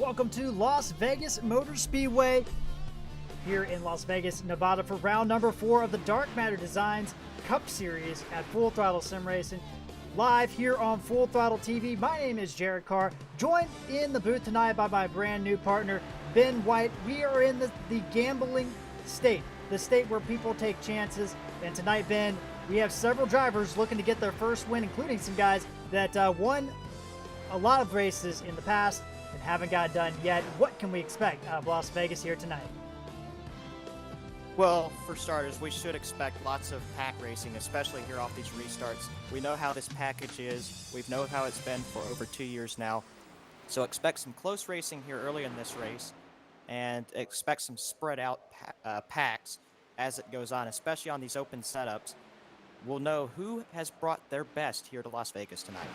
Welcome to Las Vegas Motor Speedway here in Las Vegas, Nevada for round number 4 of the Darkmatter Designs Cup Series at Full Throttle Sim Racing. Live here on Full Throttle TV. My name is Jared Carr, joined in the booth tonight by my brand new partner, Ben White. We are in the gambling state, the state where people take chances. And tonight, Ben, we have several drivers looking to get their first win, including some guys that won a lot of races in the past and haven't got done yet. What can we expect out of Las Vegas here tonight? Well, for starters, we should expect lots of pack racing, especially here off these restarts. We know how this package is. We know how it's been for over 2 years now. So expect some close racing here early in this race, and expect some spread out packs as it goes on, especially on these open setups. We'll know who has brought their best here to Las Vegas tonight.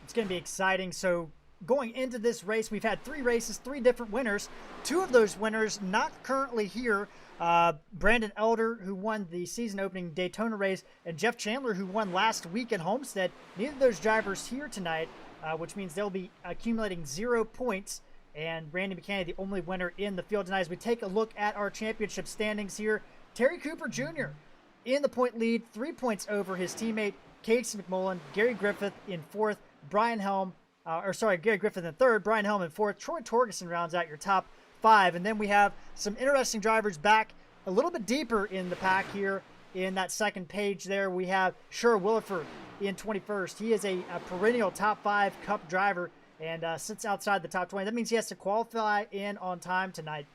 It's going to be exciting. So going into this race, we've had 3 races, 3 different winners. 2 of those winners not currently here. Brandon Elder, who won the season opening Daytona race, and Jeff Chandler, who won last week at Homestead. Neither of those drivers here tonight, which means they'll be accumulating 0 points. And Randy McCanny, the only winner in the field tonight. As we take a look at our championship standings here, Terry Cooper Jr. in the point lead, 3 points over his teammate Casey McMullen. Gary Griffith in 4th, Gary Griffith in 3rd, Brian Helm in 4th. Troy Torgerson rounds out your top 5. And then we have some interesting drivers back a little bit deeper in the pack here in that second page there. We have Sher Williford in 21st. He is a perennial top 5 Cup driver and sits outside the top 20. That means he has to qualify in on time tonight,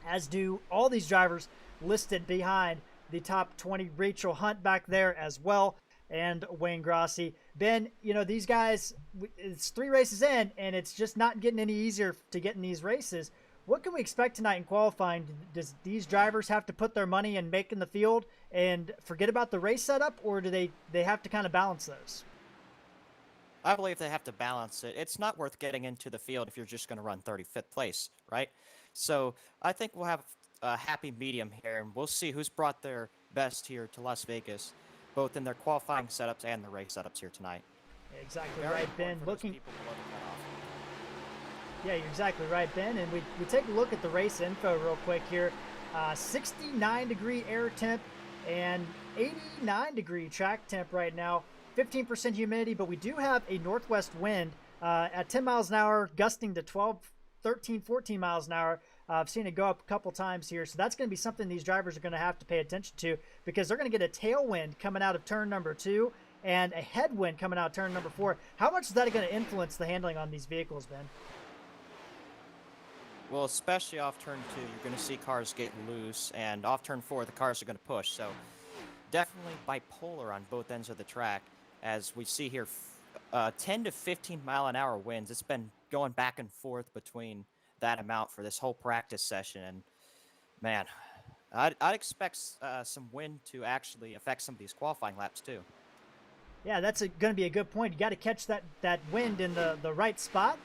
as do all these drivers listed behind the top 20. Rachel Hunt back there as well, and Wayne Grossi. Ben, you know, these guys, it's 3 races in, and it's just not getting any easier to get in these races. What can we expect tonight in qualifying? Does these drivers have to put their money in making the field and forget about the race setup, or do they have to kind of balance those? I believe they have to balance it. It's not worth getting into the field if you're just going to run 35th place, right? So I think we'll have a happy medium here, and we'll see who's brought their best here to Las Vegas, both in their qualifying setups and the race setups here tonight. Exactly right, Ben. Looking. Yeah, you're exactly right, Ben. And we take a look at the race info real quick here. 69-degree air temp and 89-degree track temp right now. 15% humidity, but we do have a northwest wind at 10 miles an hour, gusting to 12, 13, 14 miles an hour. I've seen it go up a couple times here. So that's going to be something these drivers are going to have to pay attention to, because they're going to get a tailwind coming out of turn number 2 and a headwind coming out of turn number 4. How much is that going to influence the handling on these vehicles, Ben? Well, especially off turn 2, you're going to see cars get loose, and off turn 4, the cars are going to push. So definitely bipolar on both ends of the track, as we see here 10 to 15 mile an hour winds. It's been going back and forth between that amount for this whole practice session, and man, I'd expect some wind to actually affect some of these qualifying laps too. Yeah, that's going to be a good point. You got to catch that wind in the right spot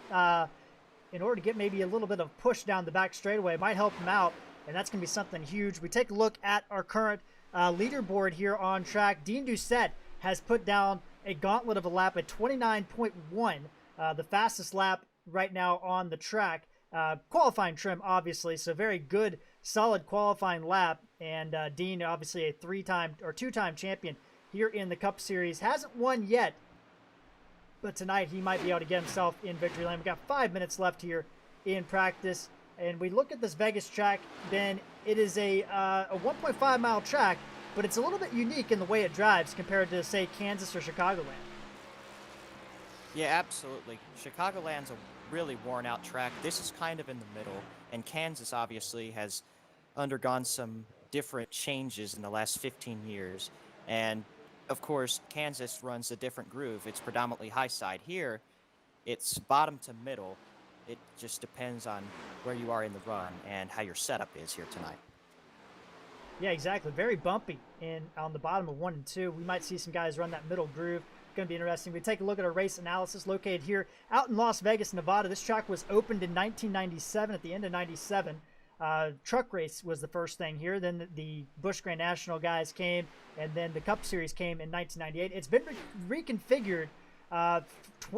in order to get maybe a little bit of push down the back straightaway. It might help them out, and that's going to be something huge. We take a look at our current leaderboard here on track. Dean Doucette has put down a gauntlet of a lap at 29.1, the fastest lap right now on the track. Qualifying trim, obviously, so very good, solid qualifying lap. And Dean, obviously a 3-time or 2-time champion here in the Cup Series, hasn't won yet, but tonight he might be able to get himself in victory lane. We've got 5 minutes left here in practice, and we look at this Vegas track, Ben. It is a 1.5 mile track, but it's a little bit unique in the way it drives compared to, say, Kansas or Chicagoland. Yeah, absolutely. Chicagoland's a really worn out track. This is kind of in the middle, and Kansas obviously has undergone some different changes in the last 15 years. And of course, Kansas runs a different groove. It's predominantly high side. Here, it's bottom to middle. It just depends on where you are in the run and how your setup is here tonight. Yeah, exactly. Very bumpy on the bottom of 1 and 2. We might see some guys run that middle groove. Going to be interesting. We take a look at our race analysis located here out in Las Vegas, Nevada. This track was opened in 1997, at the end of 97. Truck race was the first thing here. Then the Busch Grand National guys came, and then the Cup Series came in 1998. It's been reconfigured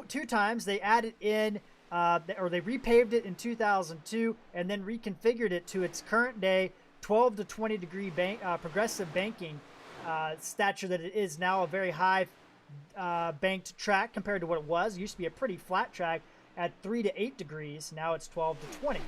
2 times. They added in or they repaved it in 2002 and then reconfigured it to its current day 12 to 20 degree progressive banking stature that it is now. A very high banked track compared to what it was. It used to be a pretty flat track at 3 to 8 degrees. Now it's 12 to 20.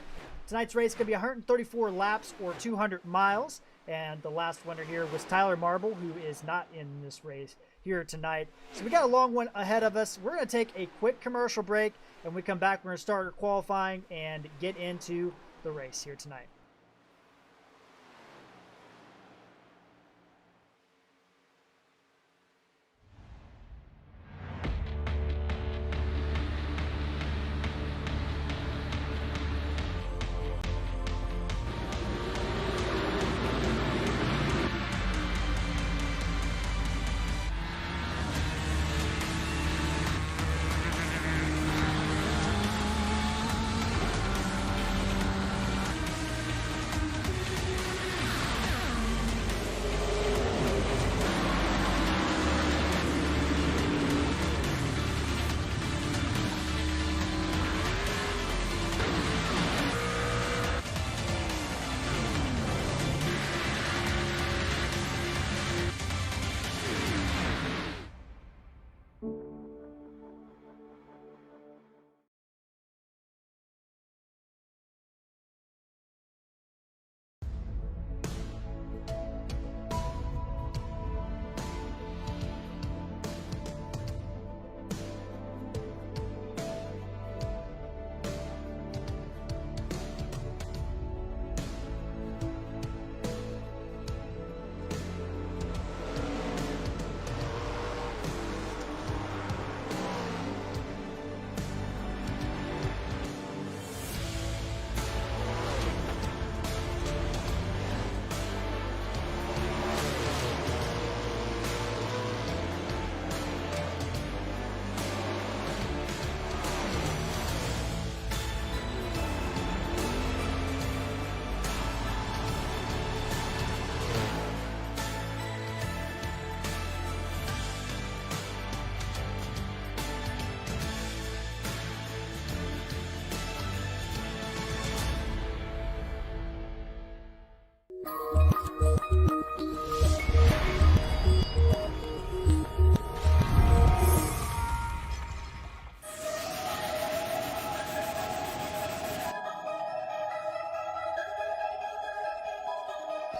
Tonight's race is going to be 134 laps or 200 miles. And the last winner here was Tyler Marble, who is not in this race here tonight. So we got a long one ahead of us. We're going to take a quick commercial break. And when we come back, we're going to start our qualifying and get into the race here tonight.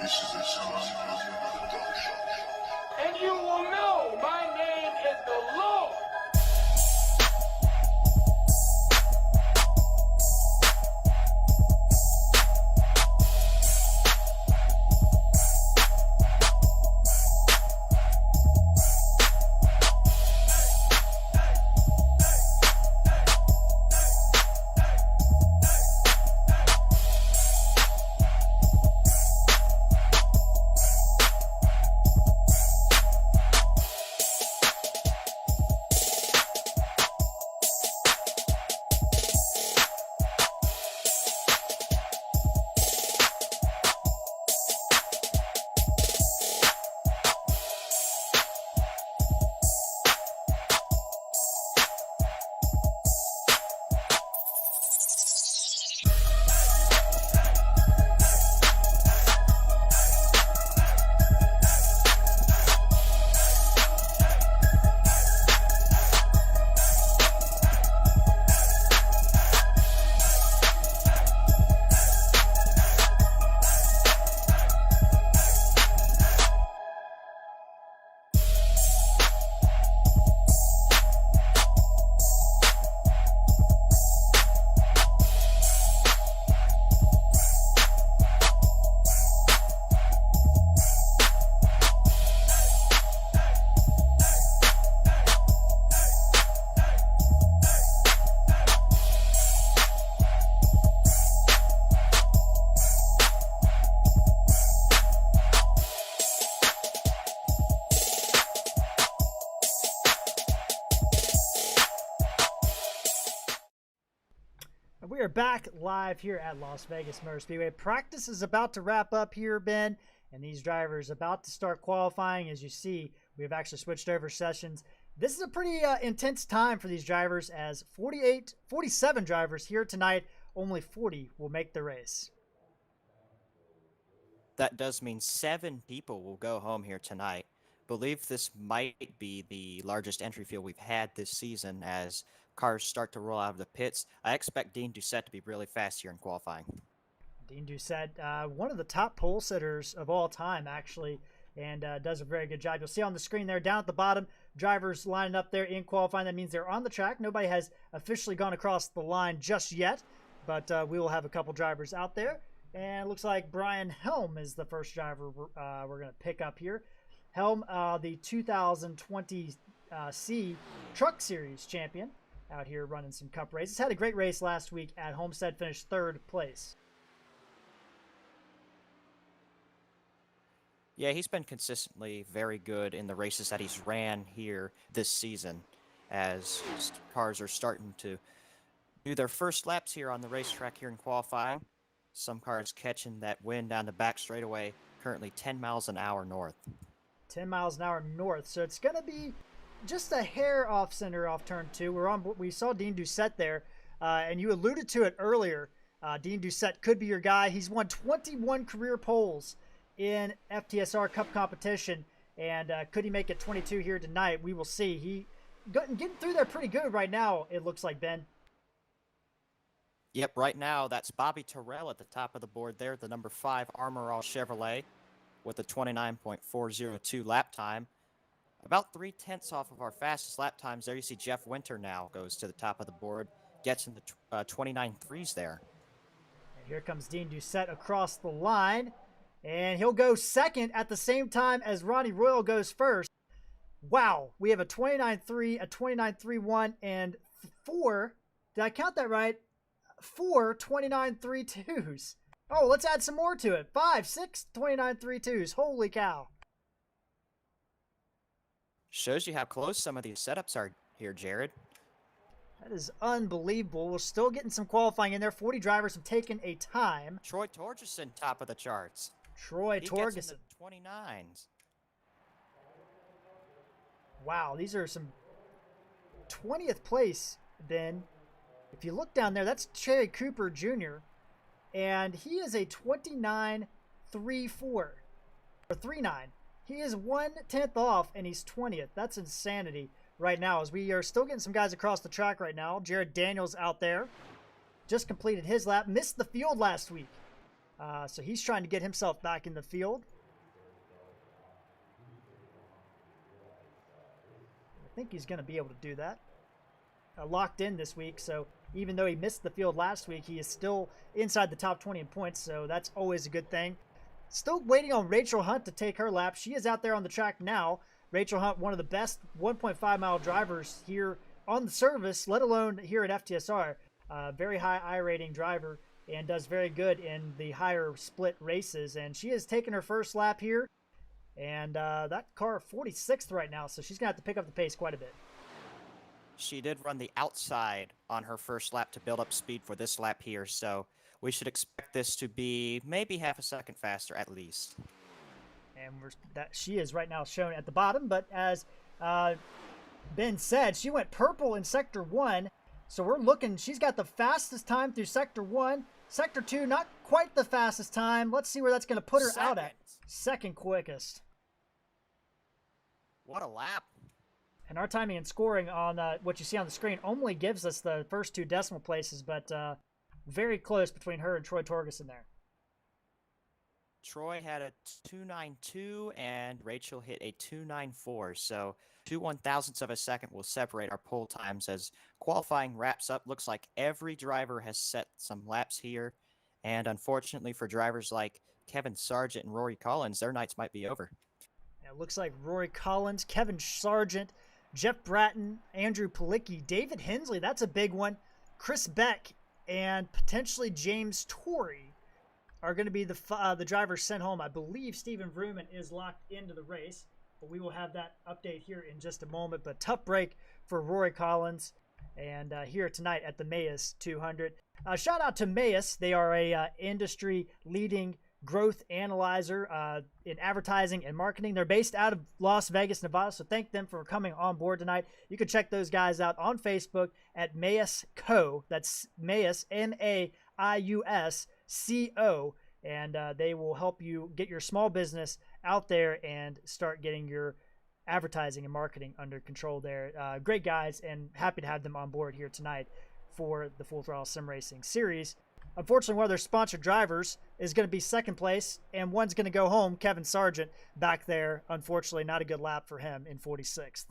This is the sound of production. And you will know my name is the Lord. We are back live here at Las Vegas Motor Speedway. Practice is about to wrap up here, Ben, and these drivers about to start qualifying. As you see, we have actually switched over sessions, This is a pretty intense time for these drivers, as 47 drivers here tonight. Only 40 will make the race. That does mean 7 people will go home here tonight. Believe this might be the largest entry field we've had this season as cars start to roll out of the pits. I expect Dean Doucette to be really fast here in qualifying. Dean Doucette, one of the top pole sitters of all time, actually, and does a very good job. You'll see on the screen there, down at the bottom, drivers lining up there in qualifying. That means they're on the track. Nobody has officially gone across the line just yet, but we will have a couple drivers out there. And it looks like Brian Helm is the first driver we're going to pick up here. Helm, the 2020 C Truck Series champion, out here running some cup races. Had a great race last week at Homestead, finished 3rd place. Yeah, he's been consistently very good in the races that he's ran here this season, as cars are starting to do their first laps here on the racetrack here in qualifying. Some cars catching that wind down the back straightaway, currently 10 miles an hour north. 10 miles an hour north, so it's going to be just a hair off center off turn 2. We saw Dean Doucette there, and you alluded to it earlier. Dean Doucette could be your guy. He's won 21 career poles in FTSR Cup competition, and could he make it 22 here tonight? We will see. He getting through there pretty good right now, it looks like, Ben. Yep, right now that's Bobby Terrell at the top of the board there, the number 5 Armor All Chevrolet with a 29.402 lap time. About 3/10 off of our fastest lap times there. You see Jeff Winter now goes to the top of the board, gets in the 29.3s there. And here comes Dean Doucette across the line, and he'll go second at the same time as Ronnie Royal goes first. Wow, we have a 29.3, a 29.31, and 4. Did I count that right? 4 29.32s. Oh, let's add some more to it. 5, 6 29.32s. Holy cow. Shows you how close some of these setups are here, Jared. That is unbelievable. We're still getting some qualifying in there. 40 drivers have taken a time. Troy Torgerson, top of the charts. Troy He Torgerson. gets in the 29s. Wow, these are some 20th place, Ben. If you look down there, that's Cherry Cooper Jr., and he is a 29.34 or 39. He is 1/10 off, and he's 20th. That's insanity right now, as we are still getting some guys across the track right now. Jared Daniels out there just completed his lap, missed the field last week, so he's trying to get himself back in the field. I think he's going to be able to do that. Locked in this week, so even though he missed the field last week, he is still inside the top 20 in points, so that's always a good thing. Still waiting on Rachel Hunt to take her lap. She is out there on the track now. Rachel Hunt, one of the best 1.5-mile drivers here on the service, let alone here at FTSR. Very high I-rating driver and does very good in the higher split races, and she has taken her first lap here, and that car 46th right now, so she's going to have to pick up the pace quite a bit. She did run the outside on her first lap to build up speed for this lap here, so we should expect this to be maybe half a second faster at least. And she is right now shown at the bottom, but as Ben said, she went purple in Sector 1, so we're looking, she's got the fastest time through Sector 1. Sector 2, not quite the fastest time. Let's see where that's going to put her out at. Second quickest. What a lap. And our timing and scoring on what you see on the screen only gives us the first 2 decimal places, but very close between her and Troy Torgerson there. Troy had a 2.92 and Rachel hit a 2.94, so 2 1/1000ths of a second will separate our pole times as qualifying wraps up. Looks like every driver has set some laps here, and unfortunately for drivers like Kevin Sargent and Rory Collins, their nights might be over. It looks like Rory Collins, Kevin Sargent, Jeff Bratton, Andrew Palicki, David Hensley, that's a big one, Chris Beck, and potentially James Torrey are going to be the drivers sent home. I believe Stephen Vrooman is locked into the race, but we will have that update here in just a moment. But tough break for Rory Collins, and here tonight at the MAIUS 200. Shout out to MAIUS. They are a industry-leading growth analyzer in advertising and marketing. They're based out of Las Vegas, Nevada, so thank them for coming on board tonight. You can check those guys out on Facebook at MAIUS Co. That's MAIUS, MAIUS CO, and they will help you get your small business out there and start getting your advertising and marketing under control there. Great guys, and happy to have them on board here tonight for the Full Throttle Sim Racing Series. Unfortunately, one of their sponsored drivers is going to be second place, and one's going to go home, Kevin Sargent, back there. Unfortunately, not a good lap for him in 46th.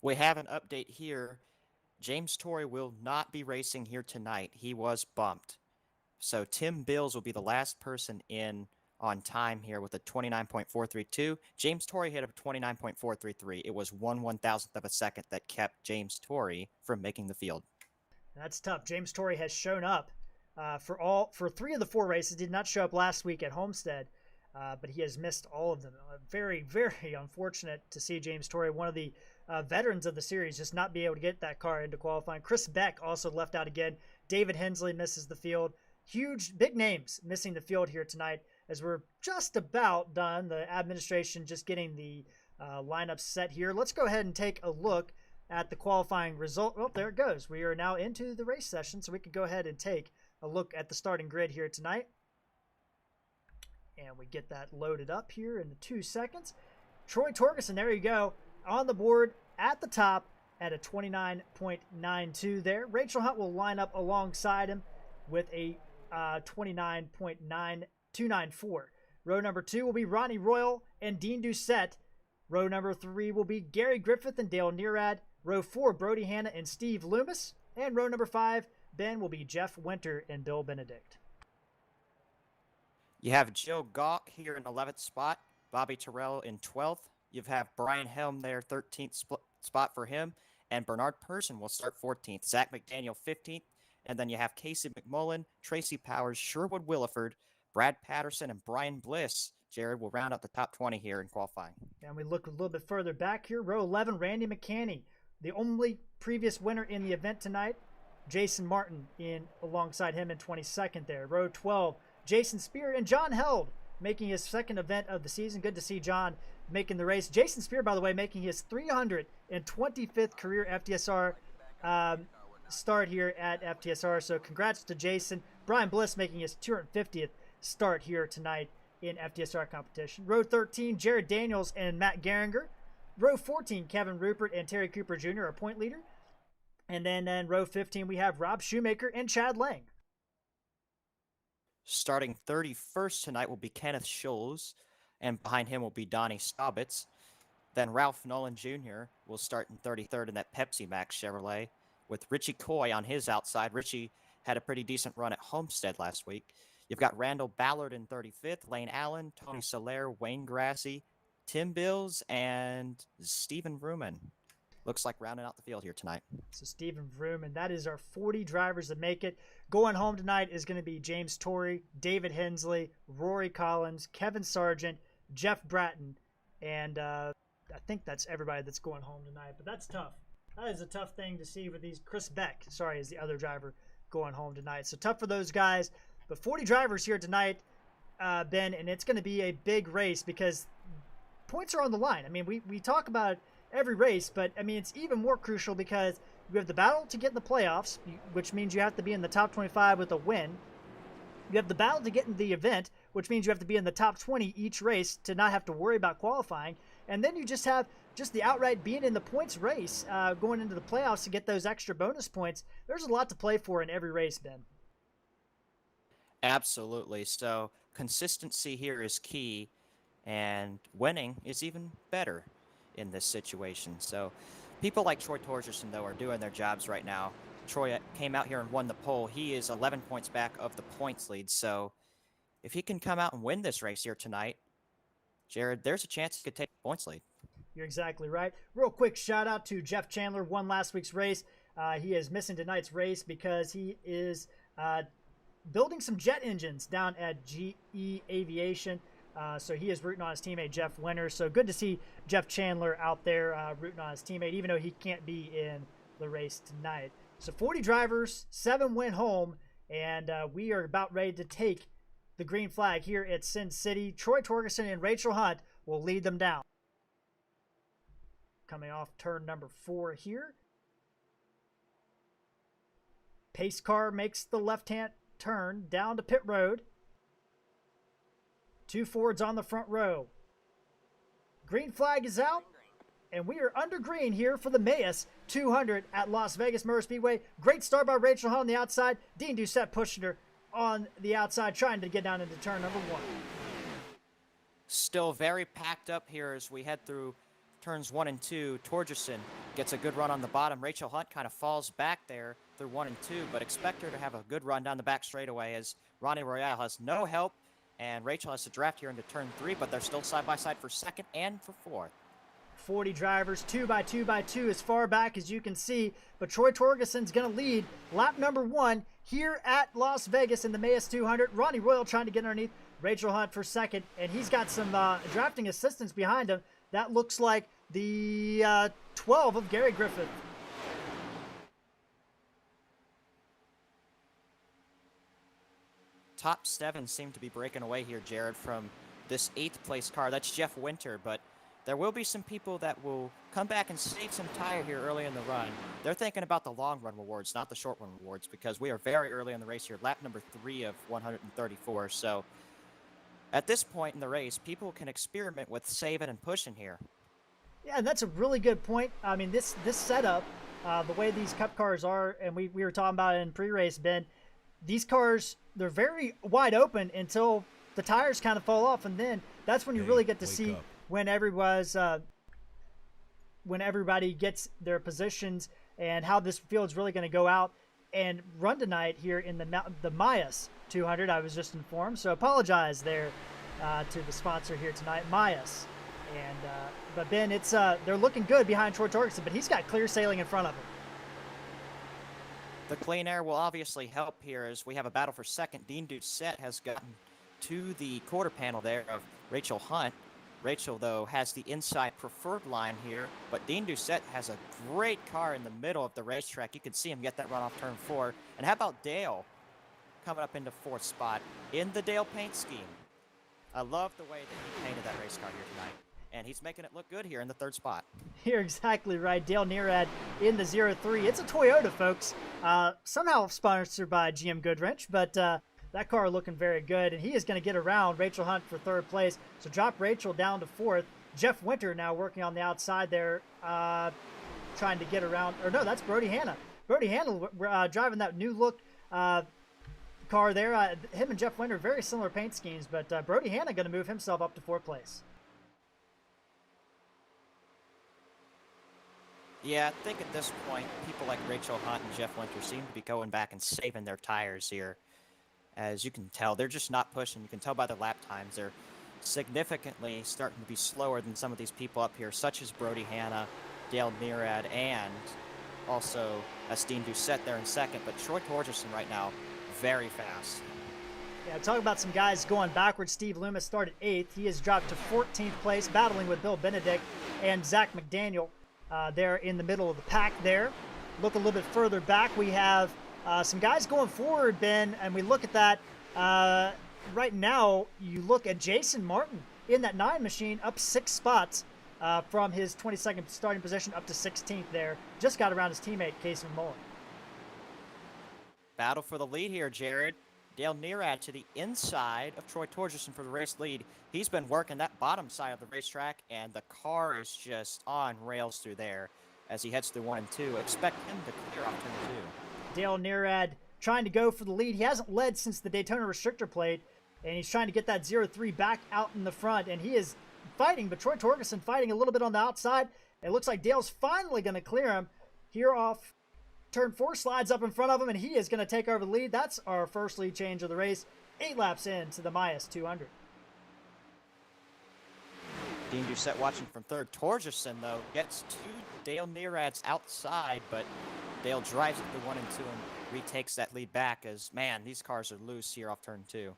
We have an update here. James Torrey will not be racing here tonight. He was bumped. So Tim Bills will be the last person in on time here with a 29.432. James Torrey hit a 29.433. It was 1/1000th of a second that kept James Torrey from making the field. That's tough. James Torrey has shown up for 3 of the 4 races. Did not show up last week at Homestead, but he has missed all of them. Very, very unfortunate to see James Torrey, one of the veterans of the series, just not be able to get that car into qualifying. Chris Beck also left out again. David Hensley misses the field. Huge, big names missing the field here tonight as we're just about done. The administration just getting the lineup set here. Let's go ahead and take a look at the qualifying result. Oh, there it goes. We are now into the race session, so we can go ahead and take a look at the starting grid here tonight. And we get that loaded up here in 2 seconds. Troy Torgerson, there you go, on the board at the top at a 29.92 there. Rachel Hunt will line up alongside him with a 29.9294. Row number 2 will be Ronnie Royal and Dean Doucette. Row number 3 will be Gary Griffith and Dale Nearad. Row 4, Brody Hanna and Steve Loomis. And row number 5, Ben, will be Jeff Winter and Bill Benedict. You have Joe Gawk here in 11th spot, Bobby Terrell in 12th. You have Brian Helm there, 13th spot for him, and Bernard Person will start 14th. Zach McDaniel, 15th, and then you have Casey McMullen, Tracy Powers, Sherwood Williford, Brad Patterson, and Brian Bliss. Jared will round up the top 20 here in qualifying. And we look a little bit further back here. Row 11, Randy McCanney, the only previous winner in the event tonight. Jason Martin in alongside him in 22nd there. Row 12, Jason Spear and John Held making his second event of the season. Good to see John making the race. Jason Spear, by the way, making his 325th career FTSR start here at FTSR. So congrats to Jason. Brian Bliss making his 250th start here tonight in FTSR competition. Row 13, Jared Daniels and Matt Geringer. Row 14, Kevin Rupert and Terry Cooper Jr. are point leader. And then in row 15, we have Rob Shoemaker and Chad Lang. Starting 31st tonight will be Kenneth Scholes, and behind him will be Donnie Staubitz. Then Ralph Nolan Jr. will start in 33rd in that Pepsi Max Chevrolet, with Richie Coy on his outside. Richie had a pretty decent run at Homestead last week. You've got Randall Ballard in 35th, Lane Allen, Tony Soler, Wayne Grassi, Tim Bills, and Stephen Vrooman. Looks like rounding out the field here tonight. So Stephen Vroom, and that is our 40 drivers that make it. Going home tonight is going to be James Torrey, David Hensley, Rory Collins, Kevin Sargent, Jeff Bratton, and I think that's everybody that's going home tonight. But that's tough. That is a tough thing to see with these. Chris Beck, sorry, is the other driver going home tonight. So tough for those guys. But 40 drivers here tonight, Ben, and it's going to be a big race because points are on the line. I mean, we talk about every race, but I mean, it's even more crucial because you have the battle to get in the playoffs, which means you have to be in the top 25 with a win. You have the battle to get in the event, which means you have to be in the top 20 each race to not have to worry about qualifying. And then you just have the outright being in the points race, going into the playoffs to get those extra bonus points. There's a lot to play for in every race, Ben. Absolutely. So consistency here is key, and winning is even better in this situation. So people like Troy Torgerson, though, are doing their jobs right now. Troy came out here and won the pole. He is 11 points back of the points lead. So if he can come out and win this race here tonight, Jared, there's a chance he could take the points lead. You're exactly right. Real quick shout out to Jeff Chandler, won last week's race. He is missing tonight's race because he is building some jet engines down at GE Aviation. So he is rooting on his teammate Jeff Winter. So good to see Jeff Chandler out there rooting on his teammate, even though he can't be in the race tonight. So 40 drivers, 7 went home, and we are about ready to take the green flag here at Sin City. Troy Torgerson and Rachel Hunt will lead them down. Coming off turn number 4 here. Pace car makes the left-hand turn down to pit road. 2 Fords on the front row. Green flag is out, and we are under green here for the MAIUS 200 at Las Vegas Motor Speedway. Great start by Rachel Hunt on the outside. Dean Doucette pushing her on the outside, trying to get down into turn number 1. Still very packed up here as we head through turns 1 and 2. Torgerson gets a good run on the bottom. Rachel Hunt kind of falls back there through 1 and 2, but expect her to have a good run down the back straightaway as Ronnie Royale has no help, and Rachel has to draft here into turn 3, but they're still side by side for 2nd and for 4th. 40 drivers, 2 by 2 by 2 as far back as you can see, but Troy Torgerson's going to lead lap number 1 here at Las Vegas in the MAIUS 200. Ronnie Royale trying to get underneath Rachel Hunt for 2nd, and he's got some drafting assistance behind him. That looks like the 12 of Gary Griffith. Top 7 seem to be breaking away here, Jared, from this 8th place car. That's Jeff Winter, but there will be some people that will come back and save some tire here early in the run. They're thinking about the long run rewards, not the short run rewards, because we are very early in the race here, lap number 3 of 134. So at this point in the race, people can experiment with saving and pushing here. Yeah, that's a really good point. I mean, this setup, the way these Cup cars are, and we were talking about it in pre-race, Ben, these cars, they're very wide open until the tires kind of fall off, and then that's when you really get to see when everybody gets their positions and how this field's really going to go out and run tonight here in the MAIUS 200. I was just informed, so apologize there to the sponsor here tonight, MAIUS. And but Ben, it's they're looking good behind Troy Torgerson, but he's got clear sailing in front of him. The clean air will obviously help here as we have a battle for 2nd. Dean Doucette has gotten to the quarter panel there of Rachel Hunt. Rachel, though, has the inside preferred line here, but Dean Doucette has a great car in the middle of the racetrack. You can see him get that run off turn 4. And how about Dale coming up into 4th spot in the Dale paint scheme? I love the way that he painted that race car here tonight, and he's making it look good here in the 3rd spot. You're exactly right. Dale Nearad in the 03. It's a Toyota, folks. Somehow sponsored by GM Goodwrench, but that car looking very good, and he is going to get around Rachel Hunt for 3rd place. So drop Rachel down to 4th. Jeff Winter now working on the outside there, trying to get around. Or no, that's Brody Hanna. Brody Hanna driving that new look car there. Him and Jeff Winter, very similar paint schemes, but Brody Hanna going to move himself up to 4th place. Yeah, I think at this point, people like Rachel Hunt and Jeff Winter seem to be going back and saving their tires here. As you can tell, they're just not pushing. You can tell by their lap times. They're significantly starting to be slower than some of these people up here, such as Brody Hanna, Dale Nearad, and also Dean Doucette there in 2nd. But Troy Torgerson right now, very fast. Yeah, talk about some guys going backwards. Steve Loomis started 8th. He has dropped to 14th place, battling with Bill Benedict and Zach McDaniel there in the middle of the pack there. Look a little bit further back. We have some guys going forward, Ben, and we look at that. Right now, you look at Jason Martin in that 9 machine, up 6 spots from his 22nd starting position up to 16th there. Just got around his teammate, Casey Mullen. Battle for the lead here, Jared. Dale Nearad to the inside of Troy Torgerson for the race lead. He's been working that bottom side of the racetrack, and the car is just on rails through there as he heads through 1 and 2. Expect him to clear off turn 2. Dale Nearad trying to go for the lead. He hasn't led since the Daytona restrictor plate, and he's trying to get that 0-3 back out in the front, and he is fighting, but Troy Torgerson fighting a little bit on the outside. It looks like Dale's finally going to clear him here off turn 4, slides up in front of him, and he is going to take over the lead. That's our first lead change of the race, 8 laps into the MAIUS 200. Dean Doucette watching from 3rd. Torgerson, though, gets to Dale Nearad's outside, but Dale drives it through 1 and 2 and retakes that lead back as, man, these cars are loose here off turn 2.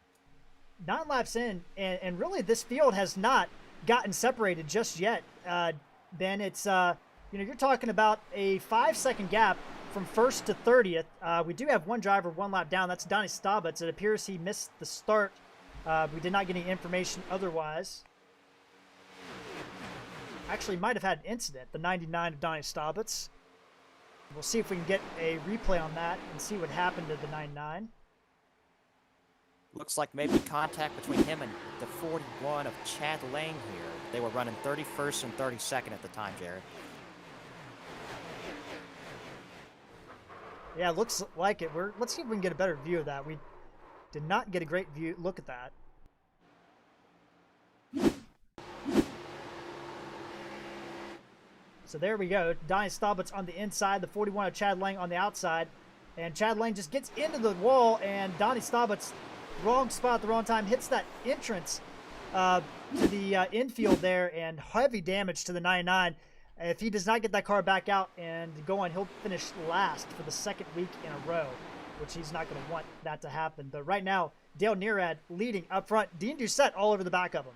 9 laps in, and really this field has not gotten separated just yet. Ben, it's, you're talking about a 5-second gap from 1st to 30th. We do have one driver 1 lap down. That's Donnie Staubitz. It appears he missed the start We did not get any information otherwise. Actually, might have had an incident, the 99 of Donnie Staubitz. We'll see if we can get a replay on that and see what happened to the 99. Looks like maybe contact between him and the 41 of Chad Lang here. They were running 31st and 32nd at the time, Jared. Yeah, looks like it. Let's see if we can get a better view of that. We did not get a great view. Look at that. So there we go. Donnie Staubitz on the inside, the 41 of Chad Lang on the outside. And Chad Lang just gets into the wall, and Donnie Staubitz, wrong spot at the wrong time, hits that entrance to the infield there, and heavy damage to the 99. If he does not get that car back out and going, he'll finish last for the second week in a row, which he's not going to want that to happen. But right now, Dale Nearad leading up front. Dean Doucette all over the back of him.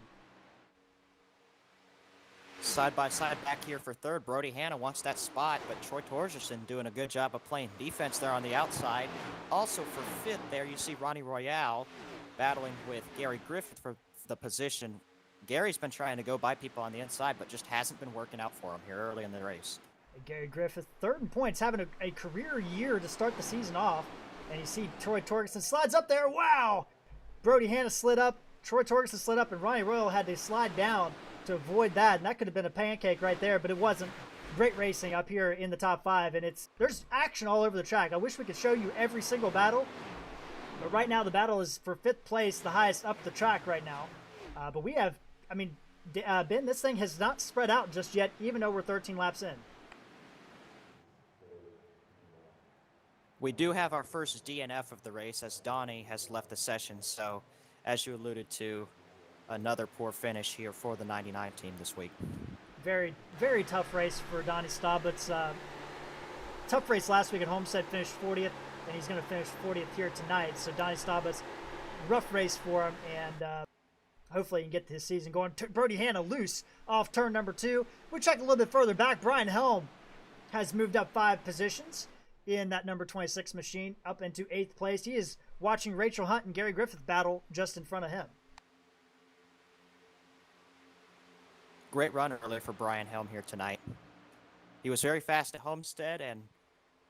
Side by side back here for third. Brody Hanna wants that spot, but Troy Torgerson doing a good job of playing defense there on the outside. Also for fifth there, you see Ronnie Royale battling with Gary Griffith for the position. Gary's been trying to go by people on the inside, but just hasn't been working out for him here early in the race. Gary Griffith, third in points, having a career year to start the season off. And you see Troy Torgerson slides up there. Wow! Brody Hanna slid up, Troy Torgerson slid up, and Ronnie Royale had to slide down to avoid that, and that could have been a pancake right there, but it wasn't. Great racing up here in the top five, and there's action all over the track. I wish we could show you every single battle, but right now the battle is for fifth place, the highest up the track right now. But we have, I mean, Ben, this thing has not spread out just yet, even though we're 13 laps in. We do have our first DNF of the race as Donnie has left the session, so as you alluded to, another poor finish here for the 99 team this week. Very, very tough race for Donnie Staubitz. Tough race last week at Homestead, finished 40th, and he's going to finish 40th here tonight. So Donnie Staubitz, rough race for him, and hopefully he can get his season going. Brody Hanna loose off turn number 2. We check a little bit further back. Brian Helm has moved up 5 positions in that number 26 machine, up into 8th place. He is watching Rachel Hunt and Gary Griffith battle just in front of him. Great run earlier for Brian Helm here tonight. He was very fast at Homestead and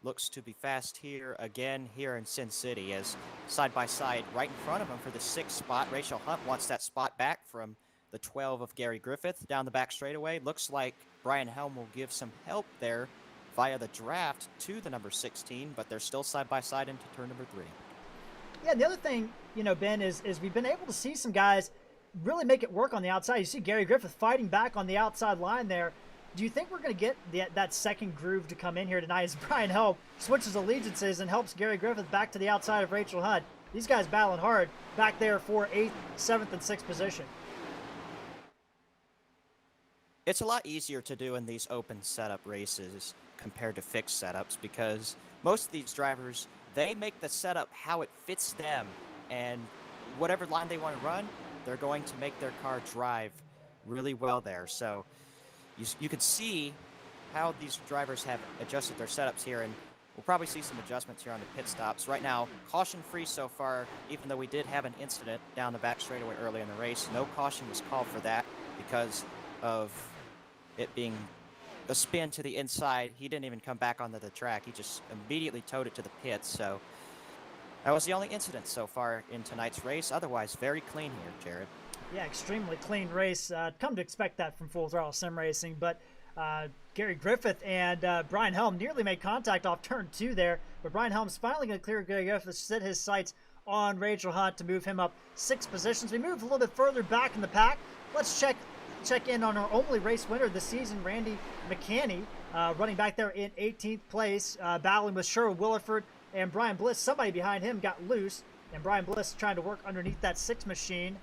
looks to be fast here again here in Sin City as side by side right in front of him for the 6th spot. Rachel Hunt wants that spot back from the 12 of Gary Griffith down the back straightaway. Looks like Brian Helm will give some help there via the draft to the number 16, but they're still side by side into turn number 3. Yeah, the other thing, Ben, is we've been able to see some guys really make it work on the outside. You see Gary Griffith fighting back on the outside line there. Do you think we're going to get that second groove to come in here tonight as Brian Helm switches allegiances and helps Gary Griffith back to the outside of Rachel Hunt? These guys battling hard back there for 8th, 7th, and 6th position. It's a lot easier to do in these open setup races compared to fixed setups because most of these drivers, they make the setup how it fits them, and whatever line they want to run, they're going to make their car drive really well there. So you can see how these drivers have adjusted their setups here, and we'll probably see some adjustments here on the pit stops. Right now, caution-free so far, even though we did have an incident down the back straightaway early in the race. No caution was called for that because of it being a spin to the inside. He didn't even come back onto the track. He just immediately towed it to the pits. So that was the only incident so far in tonight's race. Otherwise, very clean here, Jared. Yeah, extremely clean race. Come to expect that from Full Throttle Sim Racing. But Gary Griffith and Brian Helm nearly made contact off turn 2 there. But Brian Helm's finally going to clear Gary Griffith, set his sights on Rachel Hunt to move him up 6 positions. We move a little bit further back in the pack. Let's check in on our only race winner this season, Randy McCanney, running back there in 18th place, battling with Sherwood Williford and Brian Bliss. Somebody behind him got loose, and Brian Bliss trying to work underneath that 6 machine.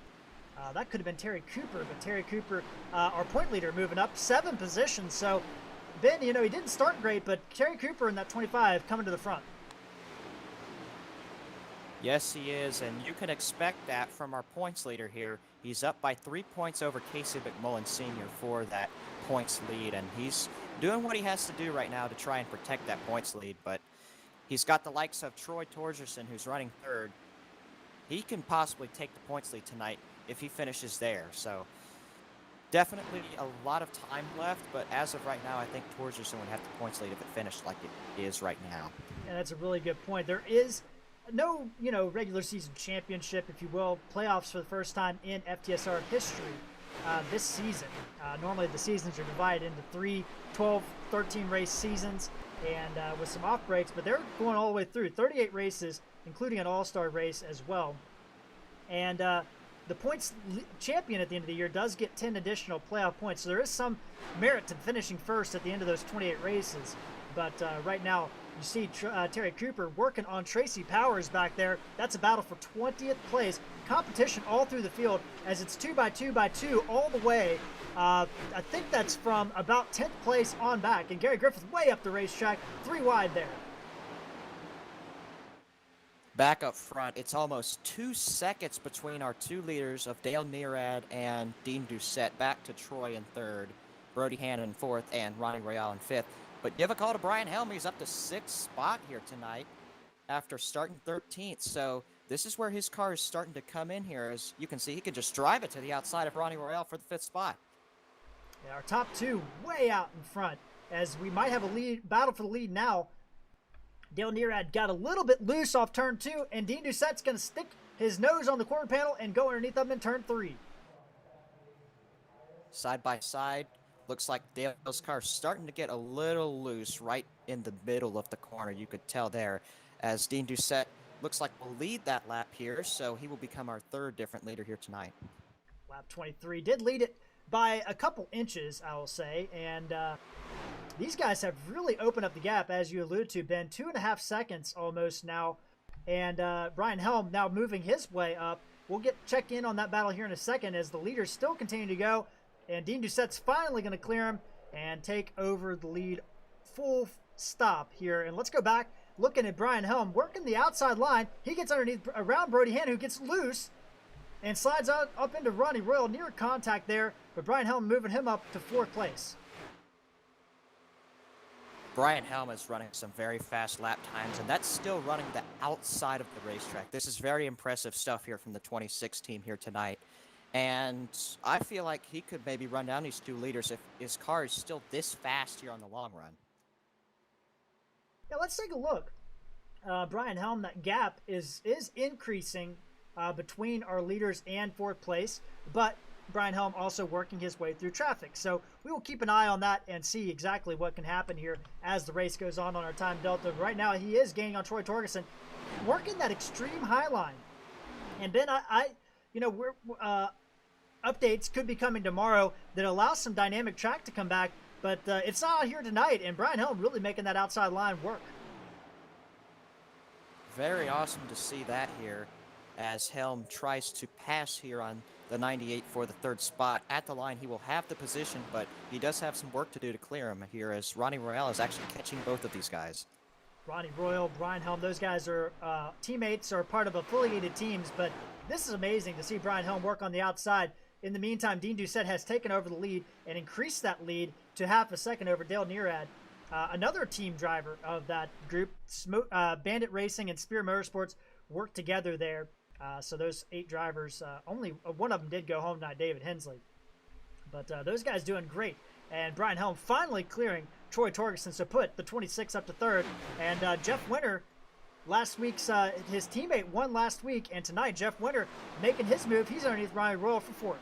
That could have been Terry Cooper, but Terry Cooper, our point leader, moving up 7 positions. So, Ben, he didn't start great, but Terry Cooper in that 25 coming to the front. Yes, he is, and you can expect that from our points leader here. He's up by 3 points over Casey McMullen Sr. for that points lead, and he's doing what he has to do right now to try and protect that points lead, but he's got the likes of Troy Torgerson, who's running 3rd, he can possibly take the points lead tonight if he finishes there. So definitely a lot of time left, but as of right now, I think Torgerson would have the points lead if it finished like it is right now. And that's a really good point. There is no, regular season championship, if you will, playoffs for the first time in FTSR history this season. Normally the seasons are divided into 3, 12, 13 race seasons, and with some off breaks, but they're going all the way through 38 races, including an all-star race as well. And the points champion at the end of the year does get 10 additional playoff points, so there is some merit to finishing first at the end of those 28 races. But right now, you see Terry Cooper working on Tracy Powers back there. That's a battle for 20th place. Competition all through the field as it's 2x2x2 all the way. I think that's from about 10th place on back. And Gary Griffith way up the racetrack, 3 wide there. Back up front, it's almost 2 seconds between our 2 leaders of Dale Nearad and Dean Doucette, back to Troy in 3rd, Brody Hannon in 4th, and Ronnie Royale in 5th. But give a call to Brian Helm. He's up to 6th spot here tonight after starting 13th. So this is where his car is starting to come in here. As you can see, he can just drive it to the outside of Ronnie Royale for the 5th spot. Yeah, our top 2 way out in front, as we might have a lead battle for the lead now. Dale Nearad got a little bit loose off turn 2, and Dean Doucette's going to stick his nose on the quarter panel and go underneath them in turn 3. Side by side, looks like Dale's car starting to get a little loose right in the middle of the corner. You could tell there, as Dean Doucette looks like will lead that lap here, so he will become our 3rd different leader here tonight. Lap 23 did lead it by a couple inches, I will say, and these guys have really opened up the gap, as you alluded to, Ben. 2.5 seconds almost now, and Brian Helm now moving his way up. We'll check in on that battle here in a second as the leaders still continue to go, and Dean Doucette's finally going to clear him and take over the lead full stop here. And let's go back, looking at Brian Helm working the outside line. He gets underneath around Brody Hannon, who gets loose and slides out up into Ronnie Royal, near contact there, but Brian Helm moving him up to 4th place. Brian Helm is running some very fast lap times, and that's still running the outside of the racetrack. This is very impressive stuff here from the 26 team here tonight. And I feel like he could maybe run down these 2 leaders if his car is still this fast here on the long run. Yeah, let's take a look. Brian Helm, that gap is increasing between our leaders and 4th place, but Brian Helm also working his way through traffic. So we will keep an eye on that and see exactly what can happen here as the race goes on our time delta. Right now, he is gaining on Troy Torgerson, working that extreme high line. And Ben, updates could be coming tomorrow that allows some dynamic track to come back, but it's not here tonight, and Brian Helm really making that outside line work. Very awesome to see that here as Helm tries to pass here on the 98 for the 3rd spot. At the line, he will have the position, but he does have some work to do to clear him here as Ronnie Royale is actually catching both of these guys. Ronnie Royal, Brian Helm, those guys are teammates or part of affiliated teams, but this is amazing to see Brian Helm work on the outside. In the meantime, Dean Doucette has taken over the lead and increased that lead to 0.5 seconds over Dale Nearad. Another team driver of that group, Bandit Racing and Spear Motorsports, worked together there. So those 8 drivers, only one of them did go home tonight, David Hensley. But those guys doing great. And Brian Helm finally clearing Troy Torgerson, so put the 26 up to 3rd. And Jeff Winter, last week's his teammate won last week, and tonight Jeff Winter making his move. He's underneath Ronnie Royal for 4th.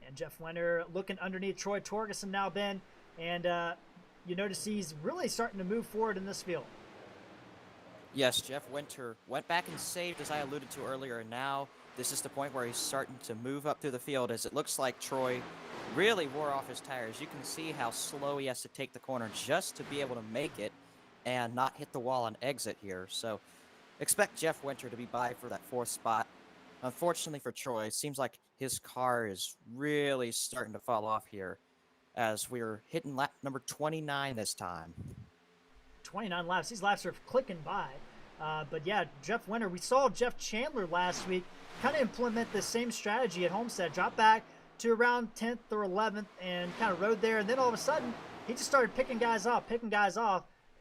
And Jeff Winter looking underneath Troy Torgerson now, Ben, and you notice he's really starting to move forward in this field. Yes, Jeff Winter went back and saved, as I alluded to earlier, and now this is the point where he's starting to move up through the field, as it looks like Troy really wore off his tires. You can see how slow he has to take the corner just to be able to make it and not hit the wall on exit here. So expect Jeff Winter to be by for that 4th spot. Unfortunately for Troy, it seems like his car is really starting to fall off here as we're hitting lap number 29 this time. 29 laps. These laps are clicking by. But yeah, Jeff Winter, we saw Jeff Chandler last week kind of implement the same strategy at Homestead, drop back to around 10th or 11th and kind of rode there. And then all of a sudden, he just started picking guys off.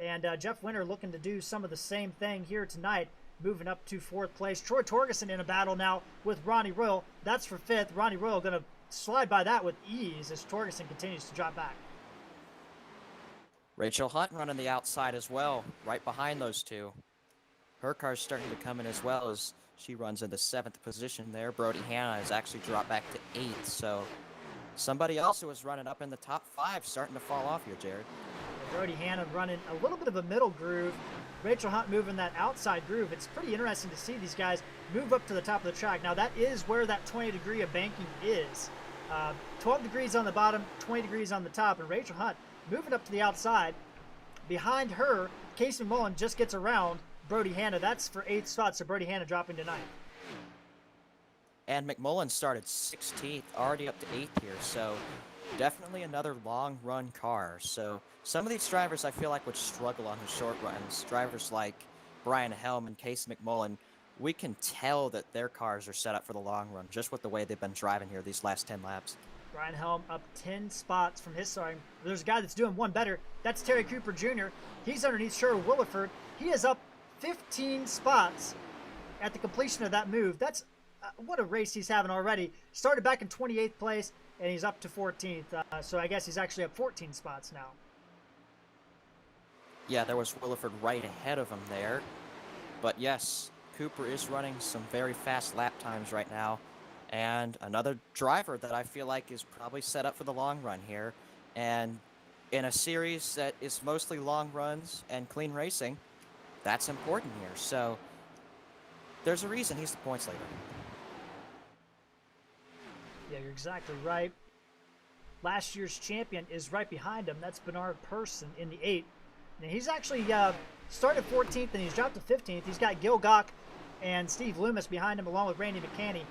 And Jeff Winter looking to do some of the same thing here tonight, moving up to 4th place. Troy Torgerson in a battle now with Ronnie Royal. That's for 5th. Ronnie Royal going to slide by that with ease as Torgerson continues to drop back. Rachel Hunt running the outside as well, right behind those two. Her car's starting to come in as well as she runs in the 7th position there. Brody Hanna has actually dropped back to 8th, so somebody else who was running up in the top 5 starting to fall off here, Jared. Brody Hanna running a little bit of a middle groove. Rachel Hunt moving that outside groove. It's pretty interesting to see these guys move up to the top of the track. Now that is where that 20-degree of banking is. 12 degrees on the bottom, 20 degrees on the top, and Rachel Hunt moving up to the outside. Behind her, Casey Mullen just gets around Brody Hanna. That's for 8th spot, so Brody Hanna dropping to 9th. And McMullen started 16th, already up to 8th here, so definitely another long run car. So some of these drivers I feel like would struggle on the short runs. Drivers like Brian Helm and Casey McMullen, we can tell that their cars are set up for the long run just with the way they've been driving here these last 10 laps. Brian Helm up 10 spots from his side. There's a guy that's doing one better. That's Terry Cooper Jr. He's underneath Sherwood Williford. He is up 15 spots at the completion of that move. That's what a race he's having already. Started back in 28th place, and he's up to 14th. So I guess he's actually up 14 spots now. Yeah, there was Williford right ahead of him there. But yes, Cooper is running some very fast lap times right now. And another driver that I feel like is probably set up for the long run here. And in a series that is mostly long runs and clean racing, that's important here. So there's a reason he's the points leader. Yeah, you're exactly right. Last year's champion is right behind him. That's Bernard Person in the 8th. And he's actually started 14th and he's dropped to 15th. He's got Gil Gock and Steve Loomis behind him along with Randy McCanney.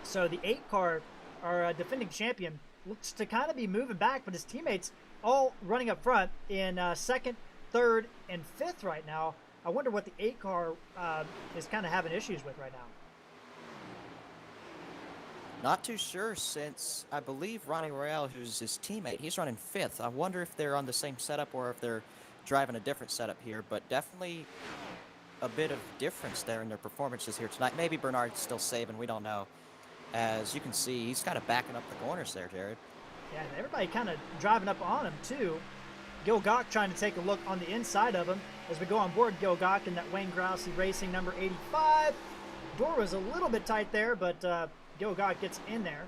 So the 8 car, our defending champion, looks to kind of be moving back, but his teammates all running up front in 2nd, 3rd, and 5th right now. I wonder what the 8 car is kind of having issues with right now. Not too sure, since I believe Ronnie Royale, who's his teammate, he's running 5th. I wonder if they're on the same setup or if they're driving a different setup here, but definitely a bit of difference there in their performances here tonight. Maybe Bernard's still saving, we don't know. As you can see, he's kind of backing up the corners there, Jared. Yeah, and everybody kind of driving up on him too. Gil Gock trying to take a look on the inside of him as we go on board Gil Gock in that Wayne Grousey Racing number 85. Door was a little bit tight there, but Gil Gock gets in there.